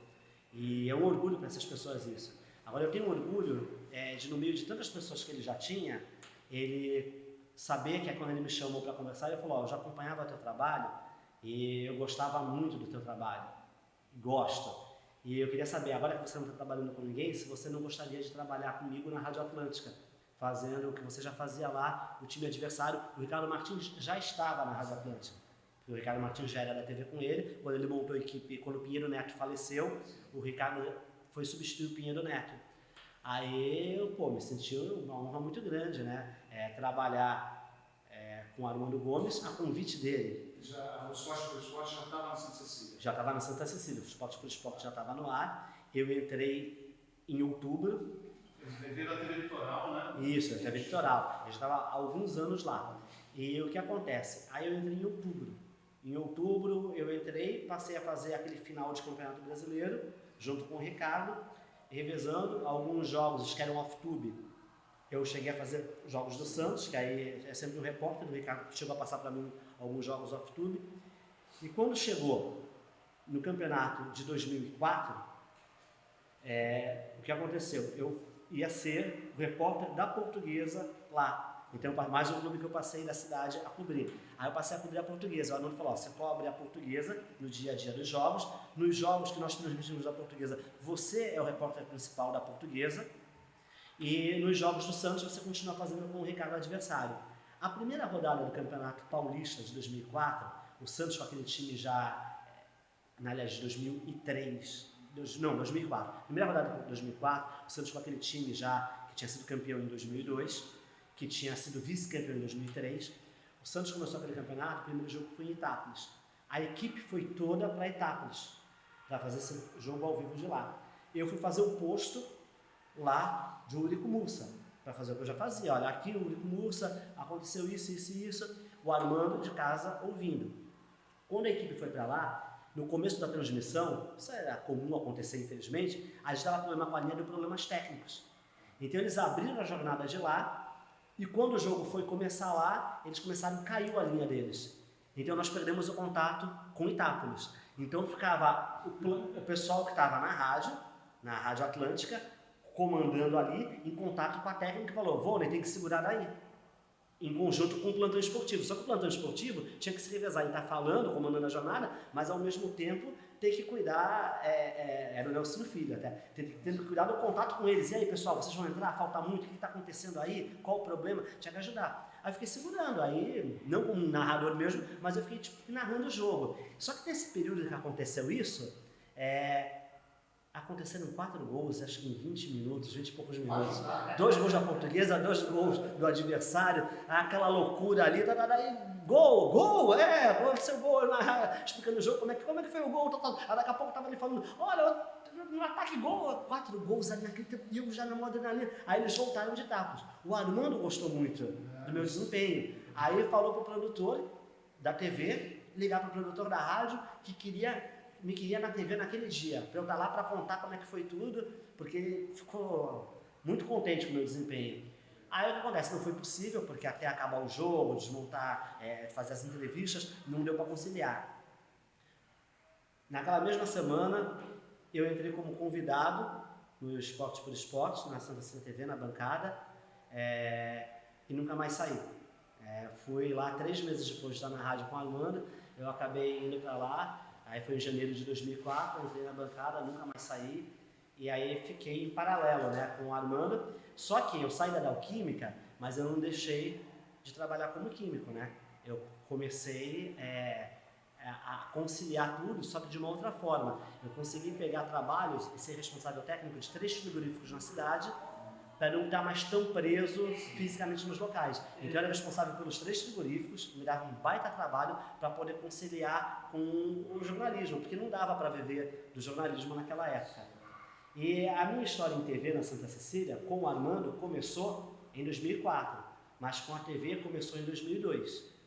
E é um orgulho para essas pessoas isso. Agora eu tenho um orgulho de, no meio de tantas pessoas que ele já tinha, ele saber que quando ele me chamou para conversar, ele falou, eu já acompanhava o teu trabalho e eu gostava muito do teu trabalho. Gosto. E eu queria saber, agora que você não está trabalhando com ninguém, se você não gostaria de trabalhar comigo na Rádio Atlântica, fazendo o que você já fazia lá, o time adversário. O Ricardo Martins já estava na Rádio Atlântica. O Ricardo Martins já era da TV com ele. Quando ele montou a equipe, quando o Pinheiro Neto faleceu, o Ricardo foi substituir o Pinheiro Neto. Aí eu, me senti uma honra muito grande, né? Trabalhar com o Armando Gomes a convite dele. O Esporte por Esporte já estava na Santa Cecília? Já estava na Santa Cecília, o Esporte por Esporte já estava no ar. Eu entrei em outubro. Veio da TV Litoral, né? Isso, da TV Litoral. Eu já estava há alguns anos lá. E o que acontece? Aí eu entrei em outubro. Em outubro eu entrei, passei a fazer aquele final de Campeonato Brasileiro, junto com o Ricardo, revezando alguns jogos que eram off-tube. Eu cheguei a fazer jogos do Santos, que aí é sempre um repórter do Ricardo que chegou a passar para mim alguns jogos off-tube. E quando chegou no campeonato de 2004, o que aconteceu? Eu ia ser o repórter da Portuguesa lá. Então, mais um clube que eu passei da cidade a cobrir. Aí eu passei a cobrir a Portuguesa. O Arnaldo falou, você cobre a Portuguesa no dia a dia dos jogos. Nos jogos que nós transmitimos da Portuguesa, você é o repórter principal da Portuguesa. E nos jogos do Santos, você continua fazendo com o Ricardo adversário. A primeira rodada do Campeonato Paulista de 2004, o Santos com aquele time já, aliás, de 2003, 2004. Primeira rodada de 2004, o Santos com aquele time já que tinha sido campeão em 2002, que tinha sido vice-campeão em 2003. O Santos começou aquele campeonato, o primeiro jogo foi em Itápolis. A equipe foi toda para Itápolis, para fazer esse jogo ao vivo de lá. Eu fui fazer o posto lá de Eurico Mursa, para fazer o que eu já fazia. Olha, aqui no Eurico Mursa aconteceu isso, isso e isso. O Armando de casa ouvindo. Quando a equipe foi para lá, no começo da transmissão, isso era comum acontecer infelizmente, a gente estava com problema com a linha de problemas técnicos. Então eles abriram a jornada de lá, e quando o jogo foi começar lá, eles começaram, caiu a linha deles. Então nós perdemos o contato com Itápolis. Então ficava o pessoal que estava na Rádio Atlântica, comandando ali, em contato com a técnica, que falou, Vôlei, tem que segurar daí. Em conjunto com o plantão esportivo. Só que o plantão esportivo tinha que se revezar em estar falando, comandando a jornada, mas ao mesmo tempo ter que cuidar, era o Nelson Filho até, tendo que cuidar do contato com eles. E aí, pessoal, vocês vão entrar? Falta muito? O que está acontecendo aí? Qual o problema? Tinha que ajudar. Aí eu fiquei segurando, aí, não como narrador mesmo, mas eu fiquei narrando o jogo. Só que nesse período que aconteceu isso, aconteceram 4 gols, acho que em 20 minutos, 20 e poucos minutos. 2 gols da Portuguesa, 2 gols do adversário, aquela loucura ali, gol, aconteceu gol, explicando o jogo, como é que foi o gol, aí daqui a pouco estava ali falando, olha, no ataque gol, 4 gols ali naquele tempo, e eu já na moda adrenalina. Aí eles voltaram de Itápolis. O Armando gostou muito do meu desempenho. Aí falou para o produtor da TV, ligar para o produtor da rádio, que me queria na TV naquele dia, para eu estar lá para contar como é que foi tudo, porque ele ficou muito contente com o meu desempenho. Aí o que acontece? Não foi possível, porque até acabar o jogo, desmontar, fazer as entrevistas, não deu para conciliar. Naquela mesma semana, eu entrei como convidado no Esporte por Esporte, na Santa Cecília TV, na bancada, e nunca mais saí. Fui lá 3 meses depois de estar na rádio com a Armando, eu acabei indo para lá. Aí foi em janeiro de 2004, entrei na bancada, nunca mais saí. E aí fiquei em paralelo, né, com o Armando. Só que eu saí da Alquímica, mas eu não deixei de trabalhar como químico, né? Eu comecei a conciliar tudo, só que de uma outra forma. Eu consegui pegar trabalhos e ser responsável técnico de 3 frigoríficos na cidade, para não estar mais tão preso fisicamente nos locais. Então eu era responsável pelos 3 frigoríficos, me dava um baita trabalho para poder conciliar com o jornalismo, porque não dava para viver do jornalismo naquela época. E a minha história em TV na Santa Cecília, com o Armando, começou em 2004, mas com a TV começou em 2002.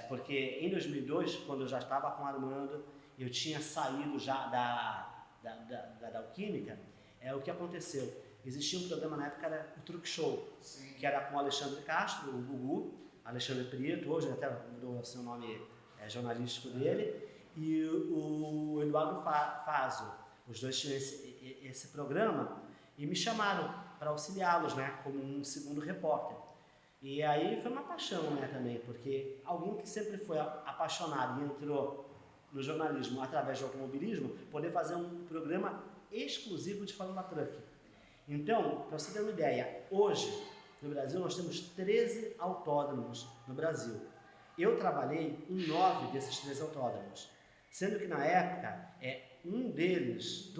Porque em 2002, quando eu já estava com o Armando, eu tinha saído já da Alquímica, o que aconteceu? Existia um programa na época, era o Truque Show, que era com o Alexandre Castro, o Gugu, Alexandre Prieto, hoje até mudou o nome jornalístico dele, e o Eduardo Fazio. Os dois tinham esse programa e me chamaram para auxiliá-los, né, como um segundo repórter. E aí foi uma paixão, né, também, porque alguém que sempre foi apaixonado e entrou no jornalismo através do automobilismo, poder fazer um programa exclusivo de Fórmula Truck. Então, para você ter uma ideia, hoje no Brasil nós temos 13 autódromos no Brasil. Eu trabalhei em 9 desses 13 autódromos, sendo que na época um deles,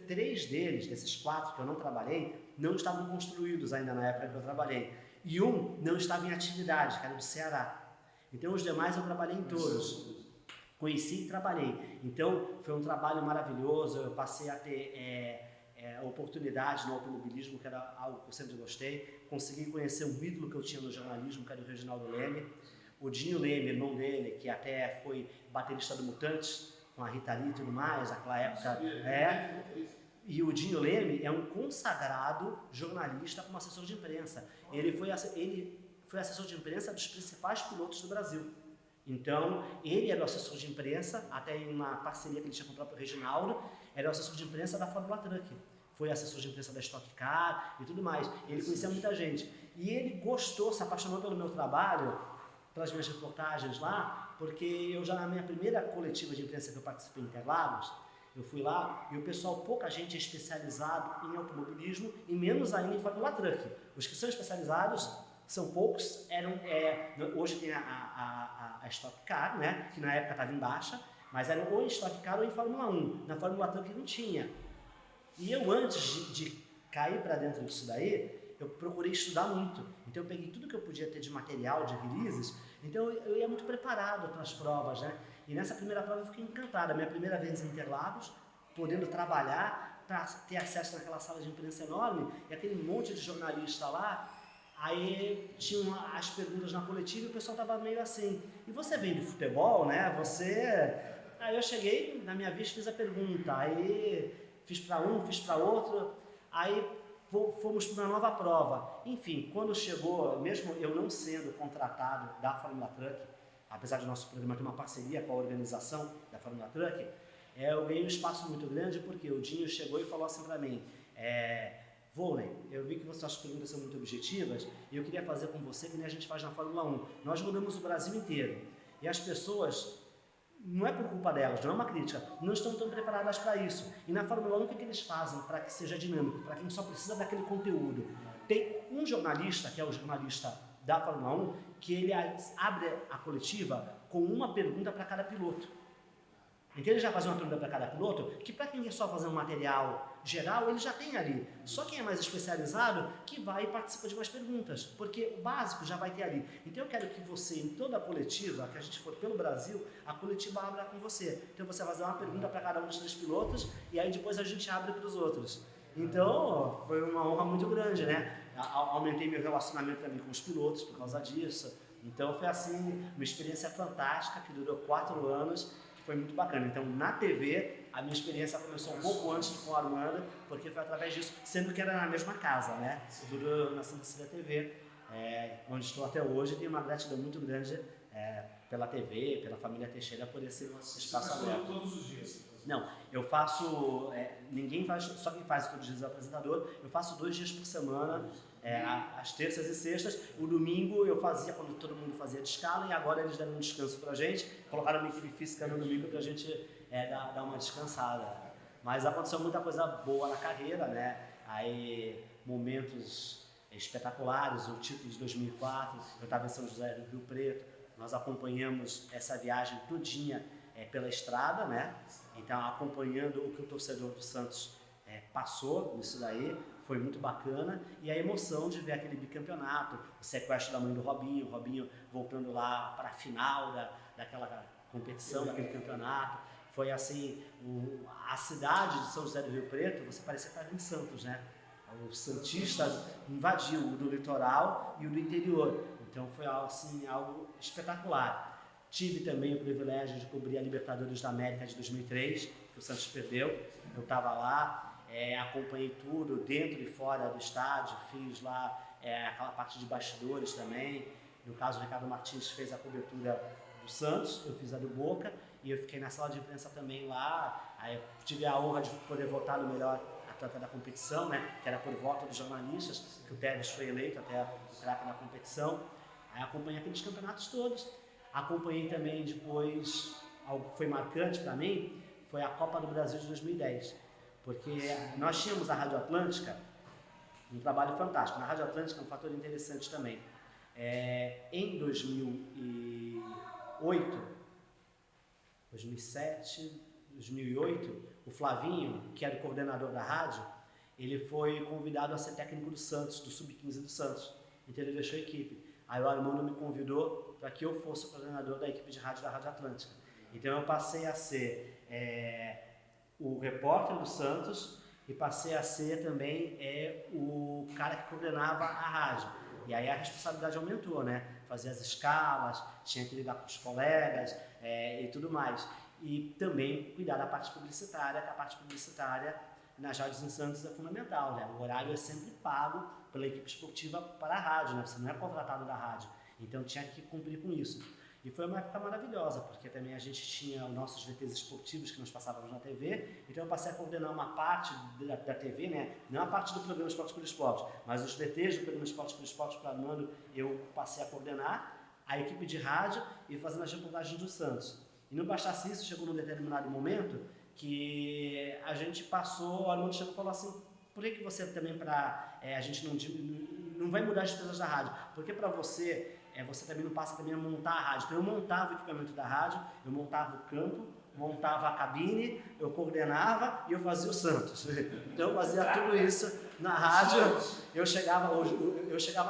3 deles, desses 4 que eu não trabalhei, não estavam construídos ainda na época que eu trabalhei. E um não estava em atividade, que era do Ceará. Então os demais eu trabalhei em todos. Conheci e trabalhei. Então foi um trabalho maravilhoso, eu passei a ter oportunidade no automobilismo, que era algo que eu sempre gostei. Consegui conhecer um ídolo que eu tinha no jornalismo, que era o Reginaldo Leme. O Dinho Leme, irmão dele, que até foi baterista do Mutantes, com a Rita Lee e tudo mais, naquela época. E o Dinho Leme é um consagrado jornalista como assessor de imprensa. Ele foi assessor de imprensa dos principais pilotos do Brasil. Então, ele era o assessor de imprensa, até em uma parceria que ele tinha com o próprio Reginaldo, era o assessor de imprensa da Fórmula Truck. Foi assessor de imprensa da Stock Car e tudo mais. Ele conhecia muita gente. E ele gostou, se apaixonou pelo meu trabalho, pelas minhas reportagens lá, porque eu já na minha primeira coletiva de imprensa que eu participei em Interlagos, eu fui lá e o pessoal, pouca gente é especializado em automobilismo e menos ainda em Fórmula Truck. Os que são especializados são poucos, hoje tem a Stock Car, né, que na época estava em baixa, mas eram ou em Stock Car ou em Fórmula 1. Na Fórmula Truck não tinha. E eu, antes de cair para dentro disso daí, eu procurei estudar muito. Então eu peguei tudo que eu podia ter de material, de releases, então eu ia muito preparado para as provas, né? E nessa primeira prova eu fiquei encantado. A minha primeira vez em Interlagos, podendo trabalhar, para ter acesso naquela sala de imprensa enorme, e aquele monte de jornalista lá. Aí tinham as perguntas na coletiva e o pessoal estava meio assim, e você vem do futebol, né? Aí eu cheguei, na minha vez fiz a pergunta, aí fiz para um, fiz para outro, aí fomos para uma nova prova. Enfim, quando chegou, mesmo eu não sendo contratado da Fórmula Truck, apesar de nosso programa ter uma parceria com a organização da Fórmula Truck, eu ganhei um espaço muito grande porque o Dinho chegou e falou assim para mim, Volney, eu vi que suas perguntas são muito objetivas e eu queria fazer com você que nem a gente faz na Fórmula 1. Nós rodamos o Brasil inteiro e as pessoas, não é por culpa delas, não é uma crítica, não estão tão preparadas para isso. E na Fórmula 1 o que eles fazem para que seja dinâmico, para quem só precisa daquele conteúdo? Tem um jornalista, que é o jornalista da Fórmula 1, que ele abre a coletiva com uma pergunta para cada piloto. Então ele já faz uma pergunta para cada piloto, que para quem quer só fazer um material geral, ele já tem ali. Só quem é mais especializado que vai e participa de mais perguntas, porque o básico já vai ter ali. Então eu quero que você, em toda a coletiva, que a gente for pelo Brasil, a coletiva abra com você. Então você vai fazer uma pergunta para cada um dos 3 pilotos e aí depois a gente abre para os outros. Então foi uma honra muito grande, né? Aumentei meu relacionamento também com os pilotos por causa disso. Então foi assim, uma experiência fantástica que durou 4 anos. Foi muito bacana. Então, na TV, a minha experiência começou um pouco antes com a Armando, porque foi através disso, sendo que era na mesma casa, né? Tudo na Santa Cecília TV, onde estou até hoje. Tenho uma gratidão muito grande pela TV, pela família Teixeira, por esse espaço aberto. Todos os dias? Não, eu faço, ninguém faz, só quem faz todos os dias é o apresentador. Eu faço 2 dias por semana, às terças e sextas. O domingo eu fazia quando todo mundo fazia de escala e agora eles deram um descanso pra gente, colocaram uma equipe física no domingo pra gente dar uma descansada. Mas aconteceu muita coisa boa na carreira, né? Aí momentos espetaculares, o título de 2004, eu estava em São José do Rio Preto, nós acompanhamos essa viagem todinha pela estrada, né? Então acompanhando o que o torcedor do Santos passou nisso daí, foi muito bacana, e a emoção de ver aquele bicampeonato, o sequestro da mãe do Robinho, o Robinho voltando lá para a final daquela competição, daquele campeonato. Foi assim, a cidade de São José do Rio Preto, você parecia que estava em Santos, né? O santista invadiu o do litoral e o do interior, então foi algo, assim, algo espetacular. Tive também o privilégio de cobrir a Libertadores da América de 2003, que o Santos perdeu. Eu estava lá, acompanhei tudo, dentro e fora do estádio, fiz lá aquela parte de bastidores também. No caso, o Ricardo Martins fez a cobertura do Santos, eu fiz a do Boca, e eu fiquei na sala de imprensa também lá. Aí eu tive a honra de poder votar no melhor atleta da competição, né, que era por voto dos jornalistas, que o Tevez foi eleito até o craque da competição. Aí acompanhei aqueles campeonatos todos. Acompanhei também depois, algo que foi marcante para mim, foi a Copa do Brasil de 2010. Porque nós tínhamos a Rádio Atlântica, um trabalho fantástico. Na Rádio Atlântica é um fator interessante também. Em 2008, 2007, 2008, o Flavinho, que era o coordenador da rádio, ele foi convidado a ser técnico do Santos, do Sub-15 do Santos. Então ele deixou a equipe. Aí o Armando me convidou para que eu fosse o coordenador da equipe de rádio da Rádio Atlântica. Então eu passei a ser o repórter do Santos e passei a ser também o cara que coordenava a rádio. E aí a responsabilidade aumentou, né? Fazer as escalas, tinha que lidar com os colegas e tudo mais. E também cuidar da parte publicitária, que a parte publicitária nas rádios em Santos é fundamental, né? O horário é sempre pago pela equipe esportiva para a rádio, né? Você não é contratado da rádio, então tinha que cumprir com isso. E foi uma época maravilhosa, porque também a gente tinha os nossos VTs esportivos que nós passávamos na TV, então eu passei a coordenar uma parte da TV, né? Não a parte do programa Esporte por Esporte, mas os VTs do programa Esporte por Esporte para Armando, eu passei a coordenar a equipe de rádio e fazendo as reportagens do Santos. E não bastasse isso, chegou num determinado momento que a gente passou, o Armando chegou e falou assim: por que você também a gente não vai mudar as despesas da rádio? Porque para você, você também não passa também a montar a rádio. Então eu montava o equipamento da rádio, eu montava o campo, montava a cabine, eu coordenava e eu fazia o Santos. Então eu fazia tudo isso na rádio. Eu chegava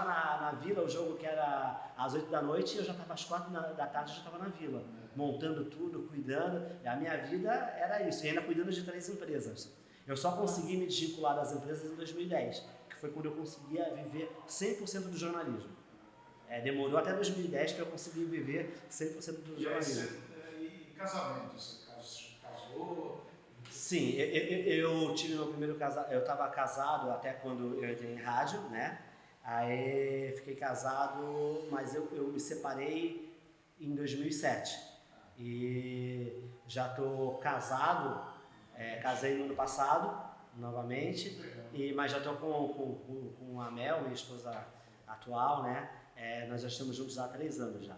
na Vila, o jogo que era às 8 da noite, e eu já estava às 4 da tarde, eu já estava na Vila, montando tudo, cuidando. E a minha vida era isso, e ainda cuidando de 3 empresas. Eu só consegui me desvincular das empresas em 2010, que foi quando eu conseguia viver 100% do jornalismo. Demorou até 2010 para eu conseguir viver 100% do jornalismo. E casamento, você casou? Sim, eu tive meu primeiro casamento, eu estava casado até quando eu entrei em rádio, né? Aí fiquei casado, mas eu me separei em 2007. E já estou casado, casei no ano passado, novamente, mas já estou com a Mel, minha esposa atual, né? Nós já estamos juntos há 3 anos já.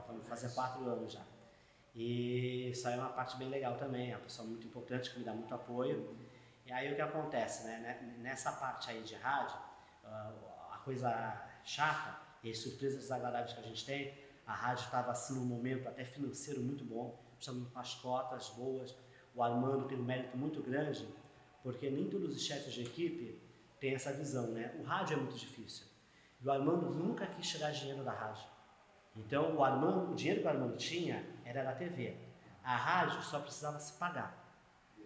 Vamos fazer 4 anos já. E isso aí é uma parte bem legal também, é uma pessoa muito importante que me dá muito apoio. E aí o que acontece, né? Nessa parte aí de rádio, a coisa chata e as surpresas desagradáveis que a gente tem, a rádio estava assim num momento até financeiro muito bom, estamos com as cotas boas. O Armando tem um mérito muito grande, porque nem todos os chefes de equipe têm essa visão, né? O rádio é muito difícil. E o Armando nunca quis tirar dinheiro da rádio. Então o dinheiro que o Armando tinha era da TV. A rádio só precisava se pagar.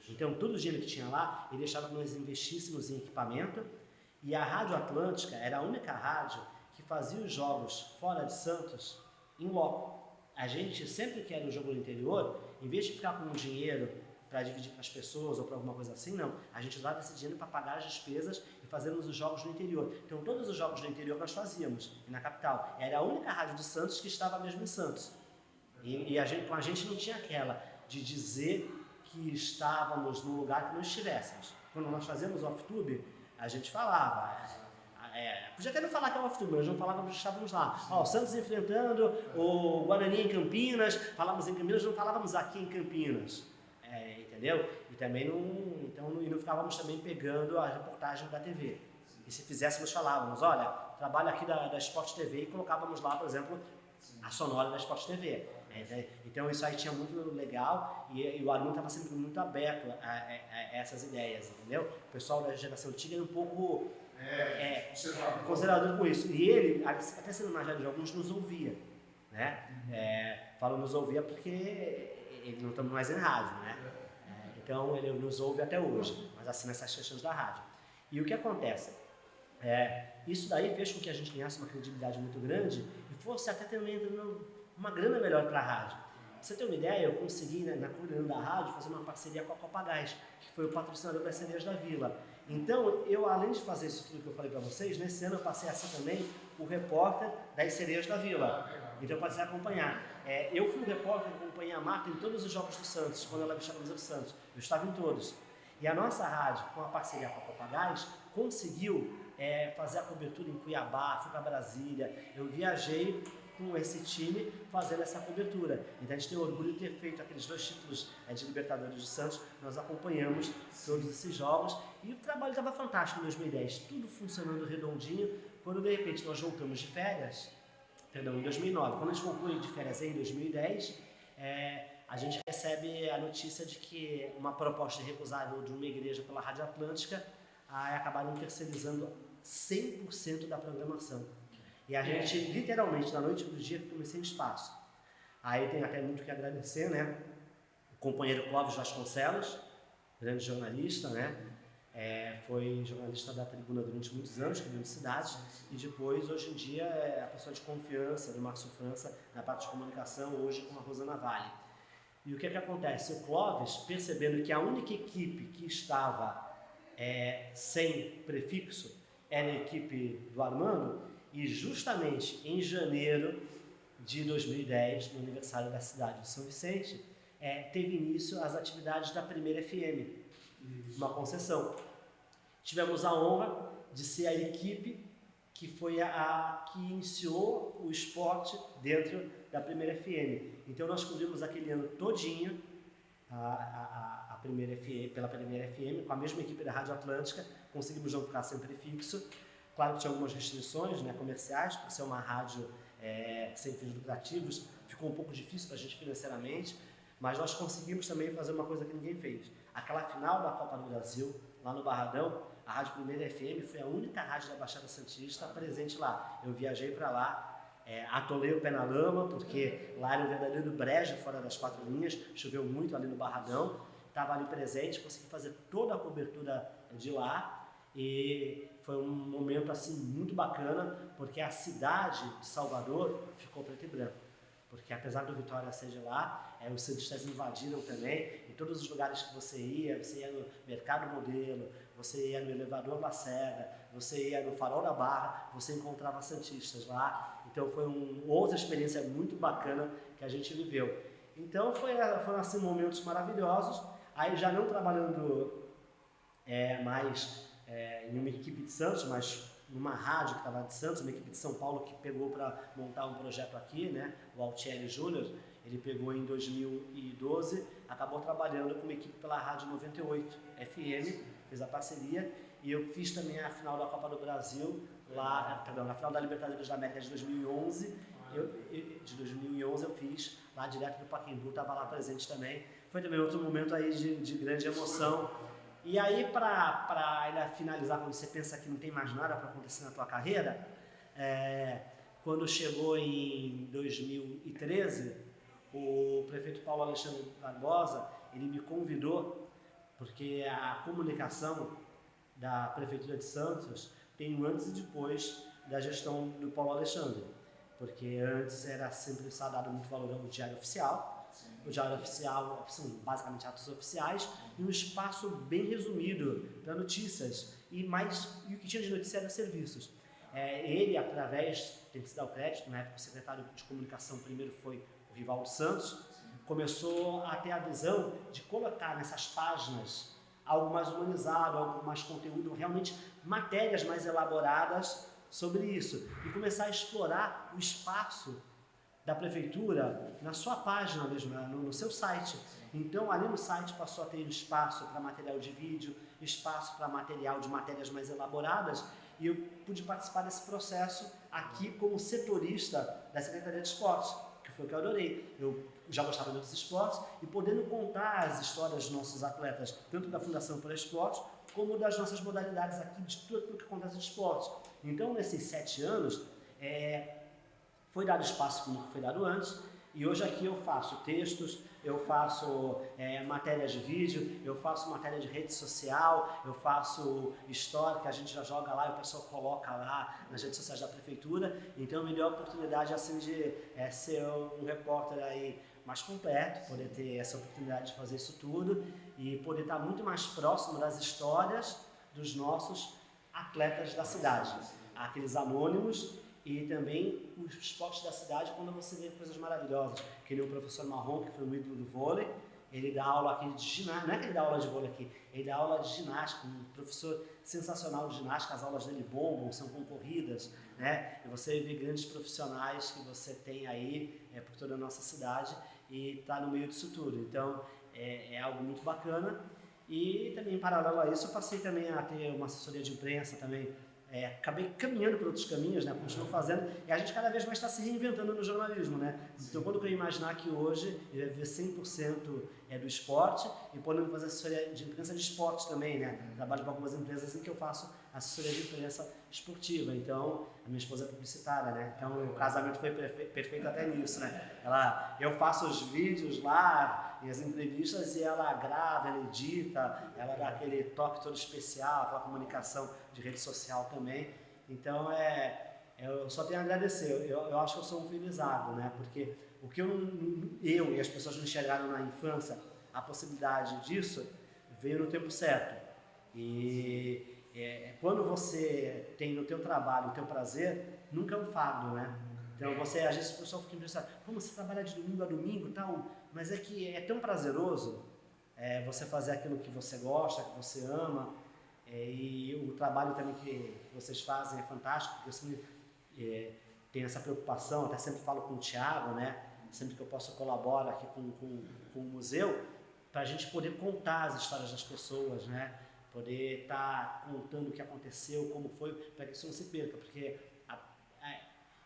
Então todo o dinheiro que tinha lá, ele deixava que nós investíssemos em equipamento. E a Rádio Atlântica era a única rádio que fazia os jogos fora de Santos em loco. A gente, sempre que era um jogo no interior, em vez de ficar com o dinheiro para dividir para as pessoas ou para alguma coisa assim, não. A gente usava esse dinheiro para pagar as despesas e fazermos os jogos no interior. Então todos os jogos no interior nós fazíamos, na capital. Era a única rádio de Santos que estava mesmo em Santos. E com a gente não tinha aquela de dizer que estávamos num lugar que não estivéssemos. Quando nós fazíamos off-tube, a gente falava. Podia até não falar que é off-tube, nós não falávamos que estávamos lá. O Santos enfrentando o Guarani em Campinas, falávamos em Campinas, não falávamos aqui em Campinas. Entendeu? E também não ficávamos também pegando a reportagem da TV. E se fizéssemos, falávamos, olha, trabalho aqui da Sport TV, e colocávamos lá, por exemplo, a sonora da Sport TV. Então isso aí tinha muito legal e o aluno estava sempre muito aberto a essas ideias, entendeu? O pessoal da geração antiga era um pouco conservador com isso. E ele, até sendo mais velho de alguns, nos ouvia, né? Falo nos ouvia porque ele não estamos mais em rádio, né? Então ele nos ouve até hoje, mas assim nessas questões da rádio. E o que acontece? Isso daí fez com que a gente ganhasse uma credibilidade muito grande e fosse até também uma grana melhor para a rádio. Pra você ter uma ideia, eu consegui, né, na coordenação da rádio, fazer uma parceria com a Copagás, que foi o patrocinador das Cereias da Vila. Então, eu, além de fazer isso tudo que eu falei para vocês, nesse ano eu passei a ser também o repórter das Cereias da Vila. Então, eu passei a acompanhar. Eu fui o repórter que acompanhei a Marta em todos os jogos do Santos, quando ela vestiu a camisa do Santos. Eu estava em todos. E a nossa rádio, com a parceria com a Copagás, conseguiu fazer a cobertura em Cuiabá, fui para Brasília. Eu viajei com esse time fazendo essa cobertura. Então a gente tem orgulho de ter feito aqueles 2 títulos de Libertadores do Santos. Nós acompanhamos todos esses jogos e o trabalho estava fantástico em 2010, tudo funcionando redondinho. Quando de repente nós voltamos de férias, em 2009, quando a gente voltou de férias em 2010, a gente recebe a notícia de que uma proposta irrecusável de uma igreja pela Rádio Atlântica acabaram terceirizando 100% da programação. E a gente, literalmente, na noite do dia, ficou sem espaço. Aí tem até muito que agradecer, né? O companheiro Clóvis Vasconcelos, grande jornalista, né? Foi jornalista da Tribuna durante muitos anos, que veio de cidade, e depois, hoje em dia, é a pessoa de confiança do Márcio França na parte de comunicação, hoje com a Rosana Vale. E o que acontece? O Clóvis, percebendo que a única equipe que estava sem prefixo era a equipe do Armando, e justamente em janeiro de 2010, no aniversário da cidade de São Vicente, teve início as atividades da Primeira FM, uma concessão. Tivemos a honra de ser a equipe que foi que iniciou o esporte dentro da Primeira FM. Então nós cobrimos aquele ano todinho a Primeira FM, pela Primeira FM, com a mesma equipe da Rádio Atlântica. Conseguimos não ficar sem prefixo. Claro que tinha algumas restrições, né, comerciais, por ser uma rádio sem fins lucrativos, ficou um pouco difícil para a gente financeiramente, mas nós conseguimos também fazer uma coisa que ninguém fez. Aquela final da Copa do Brasil, lá no Barradão, a Rádio Primeira FM foi a única rádio da Baixada Santista presente lá. Eu viajei para lá, atolei o pé na lama, porque lá era um verdadeiro brejo fora das 4 linhas, choveu muito ali no Barradão, estava ali presente, consegui fazer toda a cobertura de lá. E foi um momento assim muito bacana, porque a cidade de Salvador ficou preto e branco. Porque apesar do Vitória ser de lá, os santistas invadiram também. Em todos os lugares que você ia no Mercado Modelo, você ia no Elevador Lacerda, você ia no Farol da Barra, você encontrava santistas lá. Então foi outra experiência muito bacana que a gente viveu. Então foram assim momentos maravilhosos. Aí já não trabalhando mais em uma equipe de Santos, mas numa rádio que estava de Santos, uma equipe de São Paulo que pegou para montar um projeto aqui, né? O Altieri Júnior, ele pegou em 2012, acabou trabalhando com uma equipe pela Rádio 98 FM, fez a parceria, e eu fiz também a final da Copa do Brasil, na final da Libertadores da América de 2011, eu fiz lá direto do Pacaembu, estava lá presente também. Foi também outro momento aí de grande emoção. E aí, para ainda finalizar, quando você pensa que não tem mais nada para acontecer na tua carreira, quando chegou em 2013, o prefeito Paulo Alexandre Barbosa, ele me convidou, porque a comunicação da Prefeitura de Santos tem um antes e depois da gestão do Paulo Alexandre, porque antes era sempre dado muito valor ao Diário Oficial. O Diário Oficial são basicamente atos oficiais e um espaço bem resumido para notícias e o que tinha de notícia era serviços. Ele, através, tem que se dar o crédito, na época o secretário de comunicação primeiro foi o Rivaldo Santos, começou a ter a visão de colocar nessas páginas algo mais humanizado, algo mais conteúdo, realmente matérias mais elaboradas sobre isso e começar a explorar o espaço da prefeitura na sua página mesmo, no seu site. Então ali no site passou a ter espaço para material de vídeo, espaço para material de matérias mais elaboradas, e eu pude participar desse processo aqui como setorista da Secretaria de Esportes, que foi o que eu adorei. Eu já gostava de outros esportes e podendo contar as histórias dos nossos atletas, tanto da Fundação para Esportes, como das nossas modalidades aqui, de tudo aquilo que acontece de esportes. Então, nesses 7 anos, foi dado espaço como foi dado antes, e hoje aqui eu faço textos, eu faço matérias de vídeo, eu faço matéria de rede social, eu faço história que a gente já joga lá e o pessoal coloca lá nas redes sociais da prefeitura. Então me deu a oportunidade assim de ser um repórter aí mais completo, poder ter essa oportunidade de fazer isso tudo e poder estar muito mais próximo das histórias dos nossos atletas da cidade, aqueles anônimos. E também os esportes da cidade, quando você vê coisas maravilhosas, que nem o professor Marrom, que foi um ídolo do vôlei, ele dá aula aqui de ginástica, não é que ele dá aula de vôlei aqui, ele dá aula de ginástica, um professor sensacional de ginástica, as aulas dele bombam, são concorridas, né? E você vê grandes profissionais que você tem aí por toda a nossa cidade e está no meio disso tudo. Então, é algo muito bacana. E também, em paralelo a isso, eu passei também a ter uma assessoria de imprensa também. Acabei caminhando por outros caminhos, né? Continuo fazendo, e a gente cada vez mais está se reinventando no jornalismo, né? Então, quando eu imaginar que hoje eu ia viver 100% do esporte e podendo fazer assessoria de imprensa de esporte também, né? Trabalho com algumas empresas em que eu faço assessoria de imprensa esportiva. Então, a minha esposa é publicitária, né? Então, o casamento foi perfeito até nisso, né? Eu faço os vídeos lá e as entrevistas e ela grava, ela edita, ela dá aquele toque todo especial, aquela comunicação de rede social também. Então, eu só tenho a agradecer. Eu acho que eu sou um felizardo, né? Porque o que eu e as pessoas não enxergaram na infância, a possibilidade disso, veio no tempo certo. E quando você tem no teu trabalho o teu prazer, nunca é um fardo, né? Então, às vezes o pessoal fica pensando, como você trabalha de domingo a domingo e tal, mas é que é tão prazeroso você fazer aquilo que você gosta, que você ama, e o trabalho também que vocês fazem é fantástico, porque eu sempre tenho essa preocupação, até sempre falo com o Thiago, né? Sempre que eu posso colaborar aqui com o museu, para a gente poder contar as histórias das pessoas, né? Poder estar contando o que aconteceu, como foi, para que isso não se perca, porque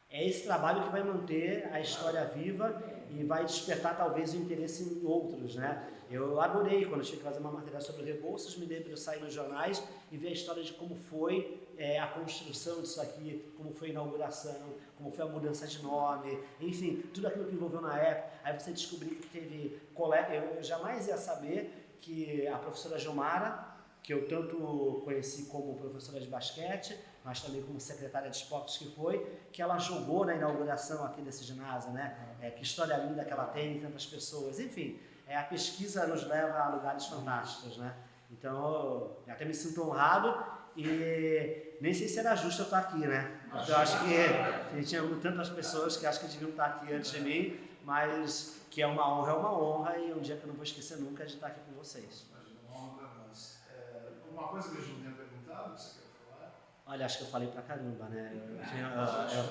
é esse trabalho que vai manter a história viva e vai despertar talvez o interesse em outros, né? Eu adorei quando eu tive que fazer uma matéria sobre Rebouças, me lembro de eu sair nos jornais e ver a história de como foi a construção disso aqui, como foi a inauguração, como foi a mudança de nome, enfim, tudo aquilo que envolveu na época. Aí você descobriu que teve colega, eu jamais ia saber que a professora Gilmara, que eu tanto conheci como professora de basquete, mas também como secretária de esportes que ela jogou na inauguração aqui desse ginásio, né? Que história linda que ela tem, tantas pessoas, enfim, a pesquisa nos leva a lugares fantásticos, né? Então, eu até me sinto honrado e nem sei se era justo eu estar aqui, né? Porque eu acho que tinha tantas pessoas que acho que deviam estar aqui antes de mim, mas que é uma honra e um dia que eu não vou esquecer nunca de estar aqui com vocês. Uma honra para nós. Uma coisa que a gente não tenha perguntado, que você quer falar? Olha, acho que eu falei pra caramba, né?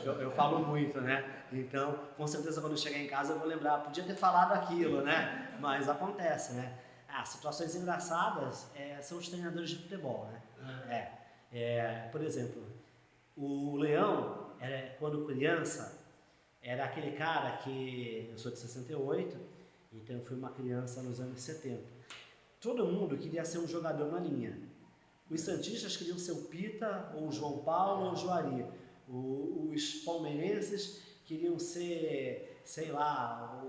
Eu falo muito, né? Então, com certeza, quando eu chegar em casa, eu vou lembrar, podia ter falado aquilo, né? Mas acontece, né? Situações engraçadas são os treinadores de futebol, né? Por exemplo, o Leão, quando criança, era aquele cara que... Eu sou de 68, então eu fui uma criança nos anos 70. Todo mundo queria ser um jogador na linha. Os santistas queriam ser o Pita, ou o João Paulo, ou o Juari. Os palmeirenses queriam ser, sei lá,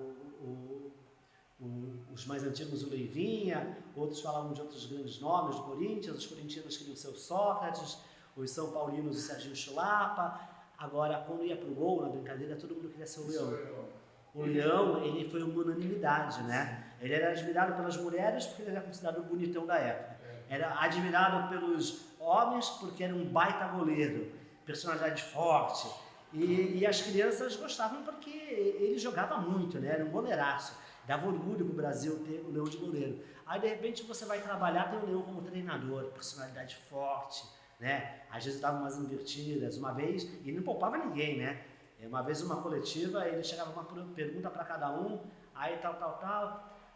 os mais antigos, o Leivinha, outros falavam de outros grandes nomes do Corinthians, os corintianos queriam ser o Sócrates, os são paulinos o Serginho Chulapa. Agora, quando ia pro gol, na brincadeira, todo mundo queria ser o Leão. O Leão, ele foi uma unanimidade, né? Ele era admirado pelas mulheres porque ele era considerado o bonitão da época. Era admirado pelos homens porque era um baita goleiro, personalidade forte. E as crianças gostavam porque ele jogava muito, né? Era um goleiraço. Dava orgulho pro Brasil ter o Leão de goleiro. Aí, de repente, você vai trabalhar, tem o Leão como treinador, personalidade forte, né? Às vezes dava umas invertidas. Uma vez, e não poupava ninguém, né? Uma vez, uma coletiva, ele chegava com uma pergunta para cada um, aí tal.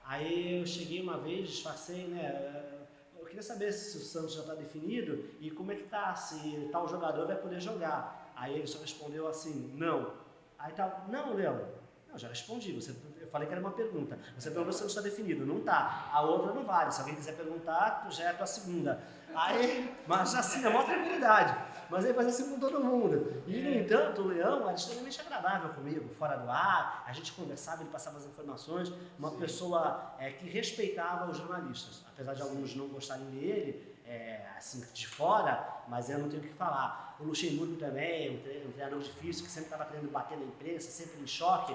Aí eu cheguei uma vez, disfarcei, né? Eu queria saber se o Santos já está definido e como é que tá, se tal jogador vai poder jogar. Aí ele só respondeu assim, não. Aí tal, não, Leão, Não, já respondi. Eu falei que era uma pergunta. Você perguntou se não está definido. Não está. A outra não vale. Se alguém quiser perguntar, já é a tua segunda. Aí, mas assim, é uma tranquilidade. Mas aí faz assim com todo mundo. E, no entanto, o Leão era extremamente agradável comigo, fora do ar. A gente conversava, ele passava as informações. Uma pessoa que respeitava os jornalistas. Apesar de alguns não gostarem dele, assim, de fora, mas eu não tenho o que falar. O Luxemburgo também, um treinador difícil, que sempre estava querendo bater na imprensa, sempre em choque.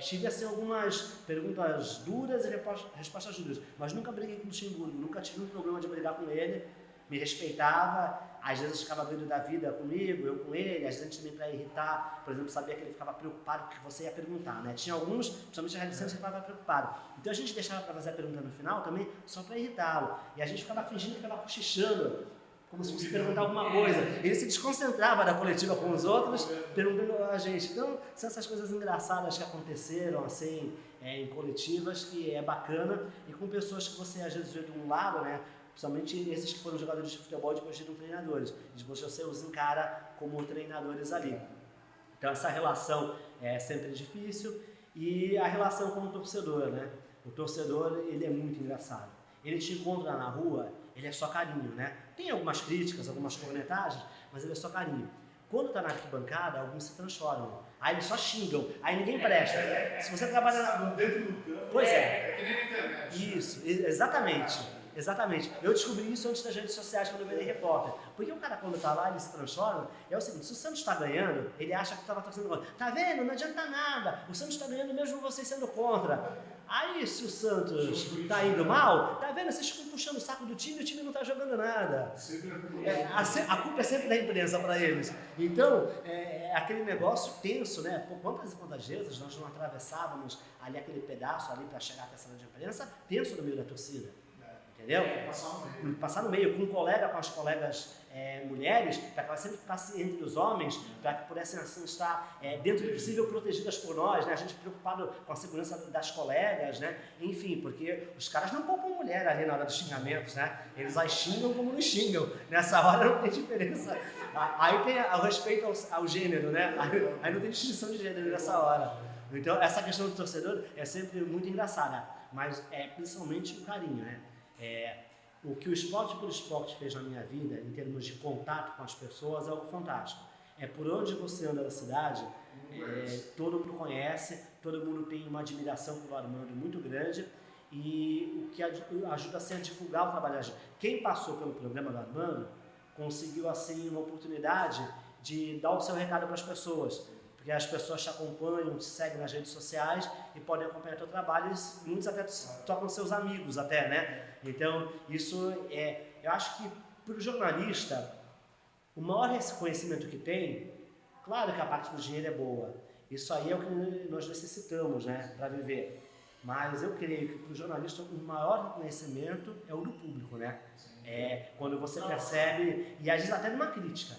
Tive assim algumas perguntas duras e respostas duras, mas nunca briguei com o Luxemburgo, nunca tive um problema de brigar com ele, me respeitava, às vezes ficava doido da vida comigo, eu com ele, às vezes também para irritar, por exemplo, sabia que ele ficava preocupado com o que você ia perguntar, né? Tinha alguns, principalmente a realizante, que ficava preocupado. Então a gente deixava para fazer a pergunta no final também, só para irritá-lo, e a gente ficava fingindo que estava cochichando, como se fosse perguntar alguma coisa. Ele se desconcentrava da coletiva com os outros, perguntando a gente. Então, são essas coisas engraçadas que aconteceram, assim, em coletivas, que é bacana, e com pessoas que você, às vezes, vê de um lado, né? Principalmente esses que foram jogadores de futebol e depois viram treinadores. Depois você os encara como treinadores ali. Então, essa relação é sempre difícil. E a relação com o torcedor, né? O torcedor, ele é muito engraçado. Ele te encontra na rua, ele é só carinho, né? Tem algumas críticas, algumas cornetagens, mas ele é só carinho. Quando está na arquibancada, alguns se transformam. Aí eles só xingam, aí ninguém presta. Se você trabalha dentro do campo, pois é que nem na internet. Isso, exatamente. Exatamente. Eu descobri isso antes das redes sociais, quando eu virei repórter. Porque o cara, quando tá lá, ele se transforma. É o seguinte, se o Santos está ganhando, ele acha que estava torcendo contra. Tá vendo? Não adianta nada. O Santos está ganhando mesmo vocês sendo contra. Aí, se o Santos tá indo mal, tá vendo? Vocês ficam puxando o saco do time e o time não tá jogando nada. A culpa é sempre da imprensa para eles. Então, aquele negócio tenso, né? Pô, quantas e quantas vezes nós não atravessávamos ali aquele pedaço ali para chegar até a sala de imprensa, tenso no meio da torcida. Entendeu? Passar no meio, com um colega, com as colegas mulheres, para que elas sempre ficassem entre os homens, para que pudessem assim, estar dentro do possível protegidas por nós, né? A gente preocupado com a segurança das colegas, né? Enfim, porque os caras não poupam mulher ali na hora dos xingamentos, né? Eles as xingam como nos xingam. Nessa hora não tem diferença. Aí tem o respeito ao gênero, né? Aí não tem distinção de gênero nessa hora. Então, essa questão do torcedor é sempre muito engraçada, mas principalmente o carinho, né? O que o Esporte por Esporte fez na minha vida, em termos de contato com as pessoas, é algo fantástico. Por onde você anda na cidade, todo mundo conhece, todo mundo tem uma admiração pelo Armando muito grande, e o que ajuda assim, a divulgar o trabalho da gente. Quem passou pelo programa do Armando conseguiu assim, uma oportunidade de dar o seu recado para as pessoas. Porque as pessoas te acompanham, te seguem nas redes sociais e podem acompanhar teu trabalho, e muitos até tornam seus amigos até, né? Então, isso eu acho que para o jornalista, o maior reconhecimento que tem, claro que a parte do dinheiro é boa, isso aí é o que nós necessitamos, né, para viver. Mas eu creio que para o jornalista o maior reconhecimento é o do público, né? Quando você percebe, e às vezes até numa crítica.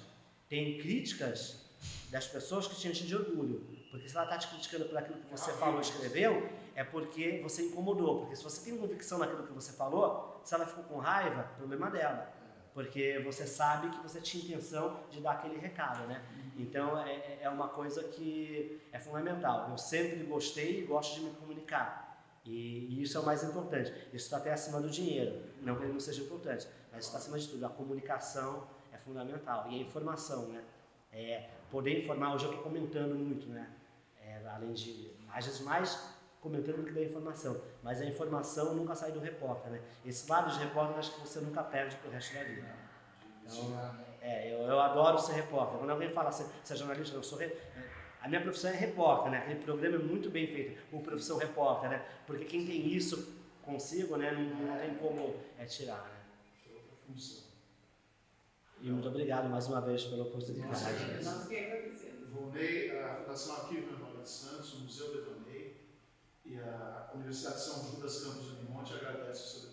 Tem críticas das pessoas que te enchem de orgulho, porque se ela está te criticando por aquilo que você falou e escreveu, é porque você incomodou, porque se você tem convicção naquilo que você falou, se ela ficou com raiva, problema dela, porque você sabe que você tinha intenção de dar aquele recado, né? Então é uma coisa que é fundamental. Eu sempre gostei e gosto de me comunicar, e isso é o mais importante. Isso está até acima do dinheiro, não que ele não seja importante, mas está acima de tudo. A comunicação é fundamental, e a informação, né? Poder informar, hoje eu estou comentando muito, né? Além de, às vezes mais comentando do que da informação, mas a informação nunca sai do repórter, né? Esse lado de repórter acho que você nunca perde pro resto da vida. Então, eu adoro ser repórter. Quando alguém fala assim, você é jornalista, eu sou a minha profissão é repórter, né? Aquele programa é muito bem feito, o Profissão Repórter, né? Porque quem tem isso consigo, né? Não tem como tirar, né? E muito obrigado mais uma vez pela oportunidade. Nós que agradecemos. Volney, a Fundação Arquivo Memória de Santos, o Museu Devaney e a Universidade de São Judas Campos do Monte agradece o seu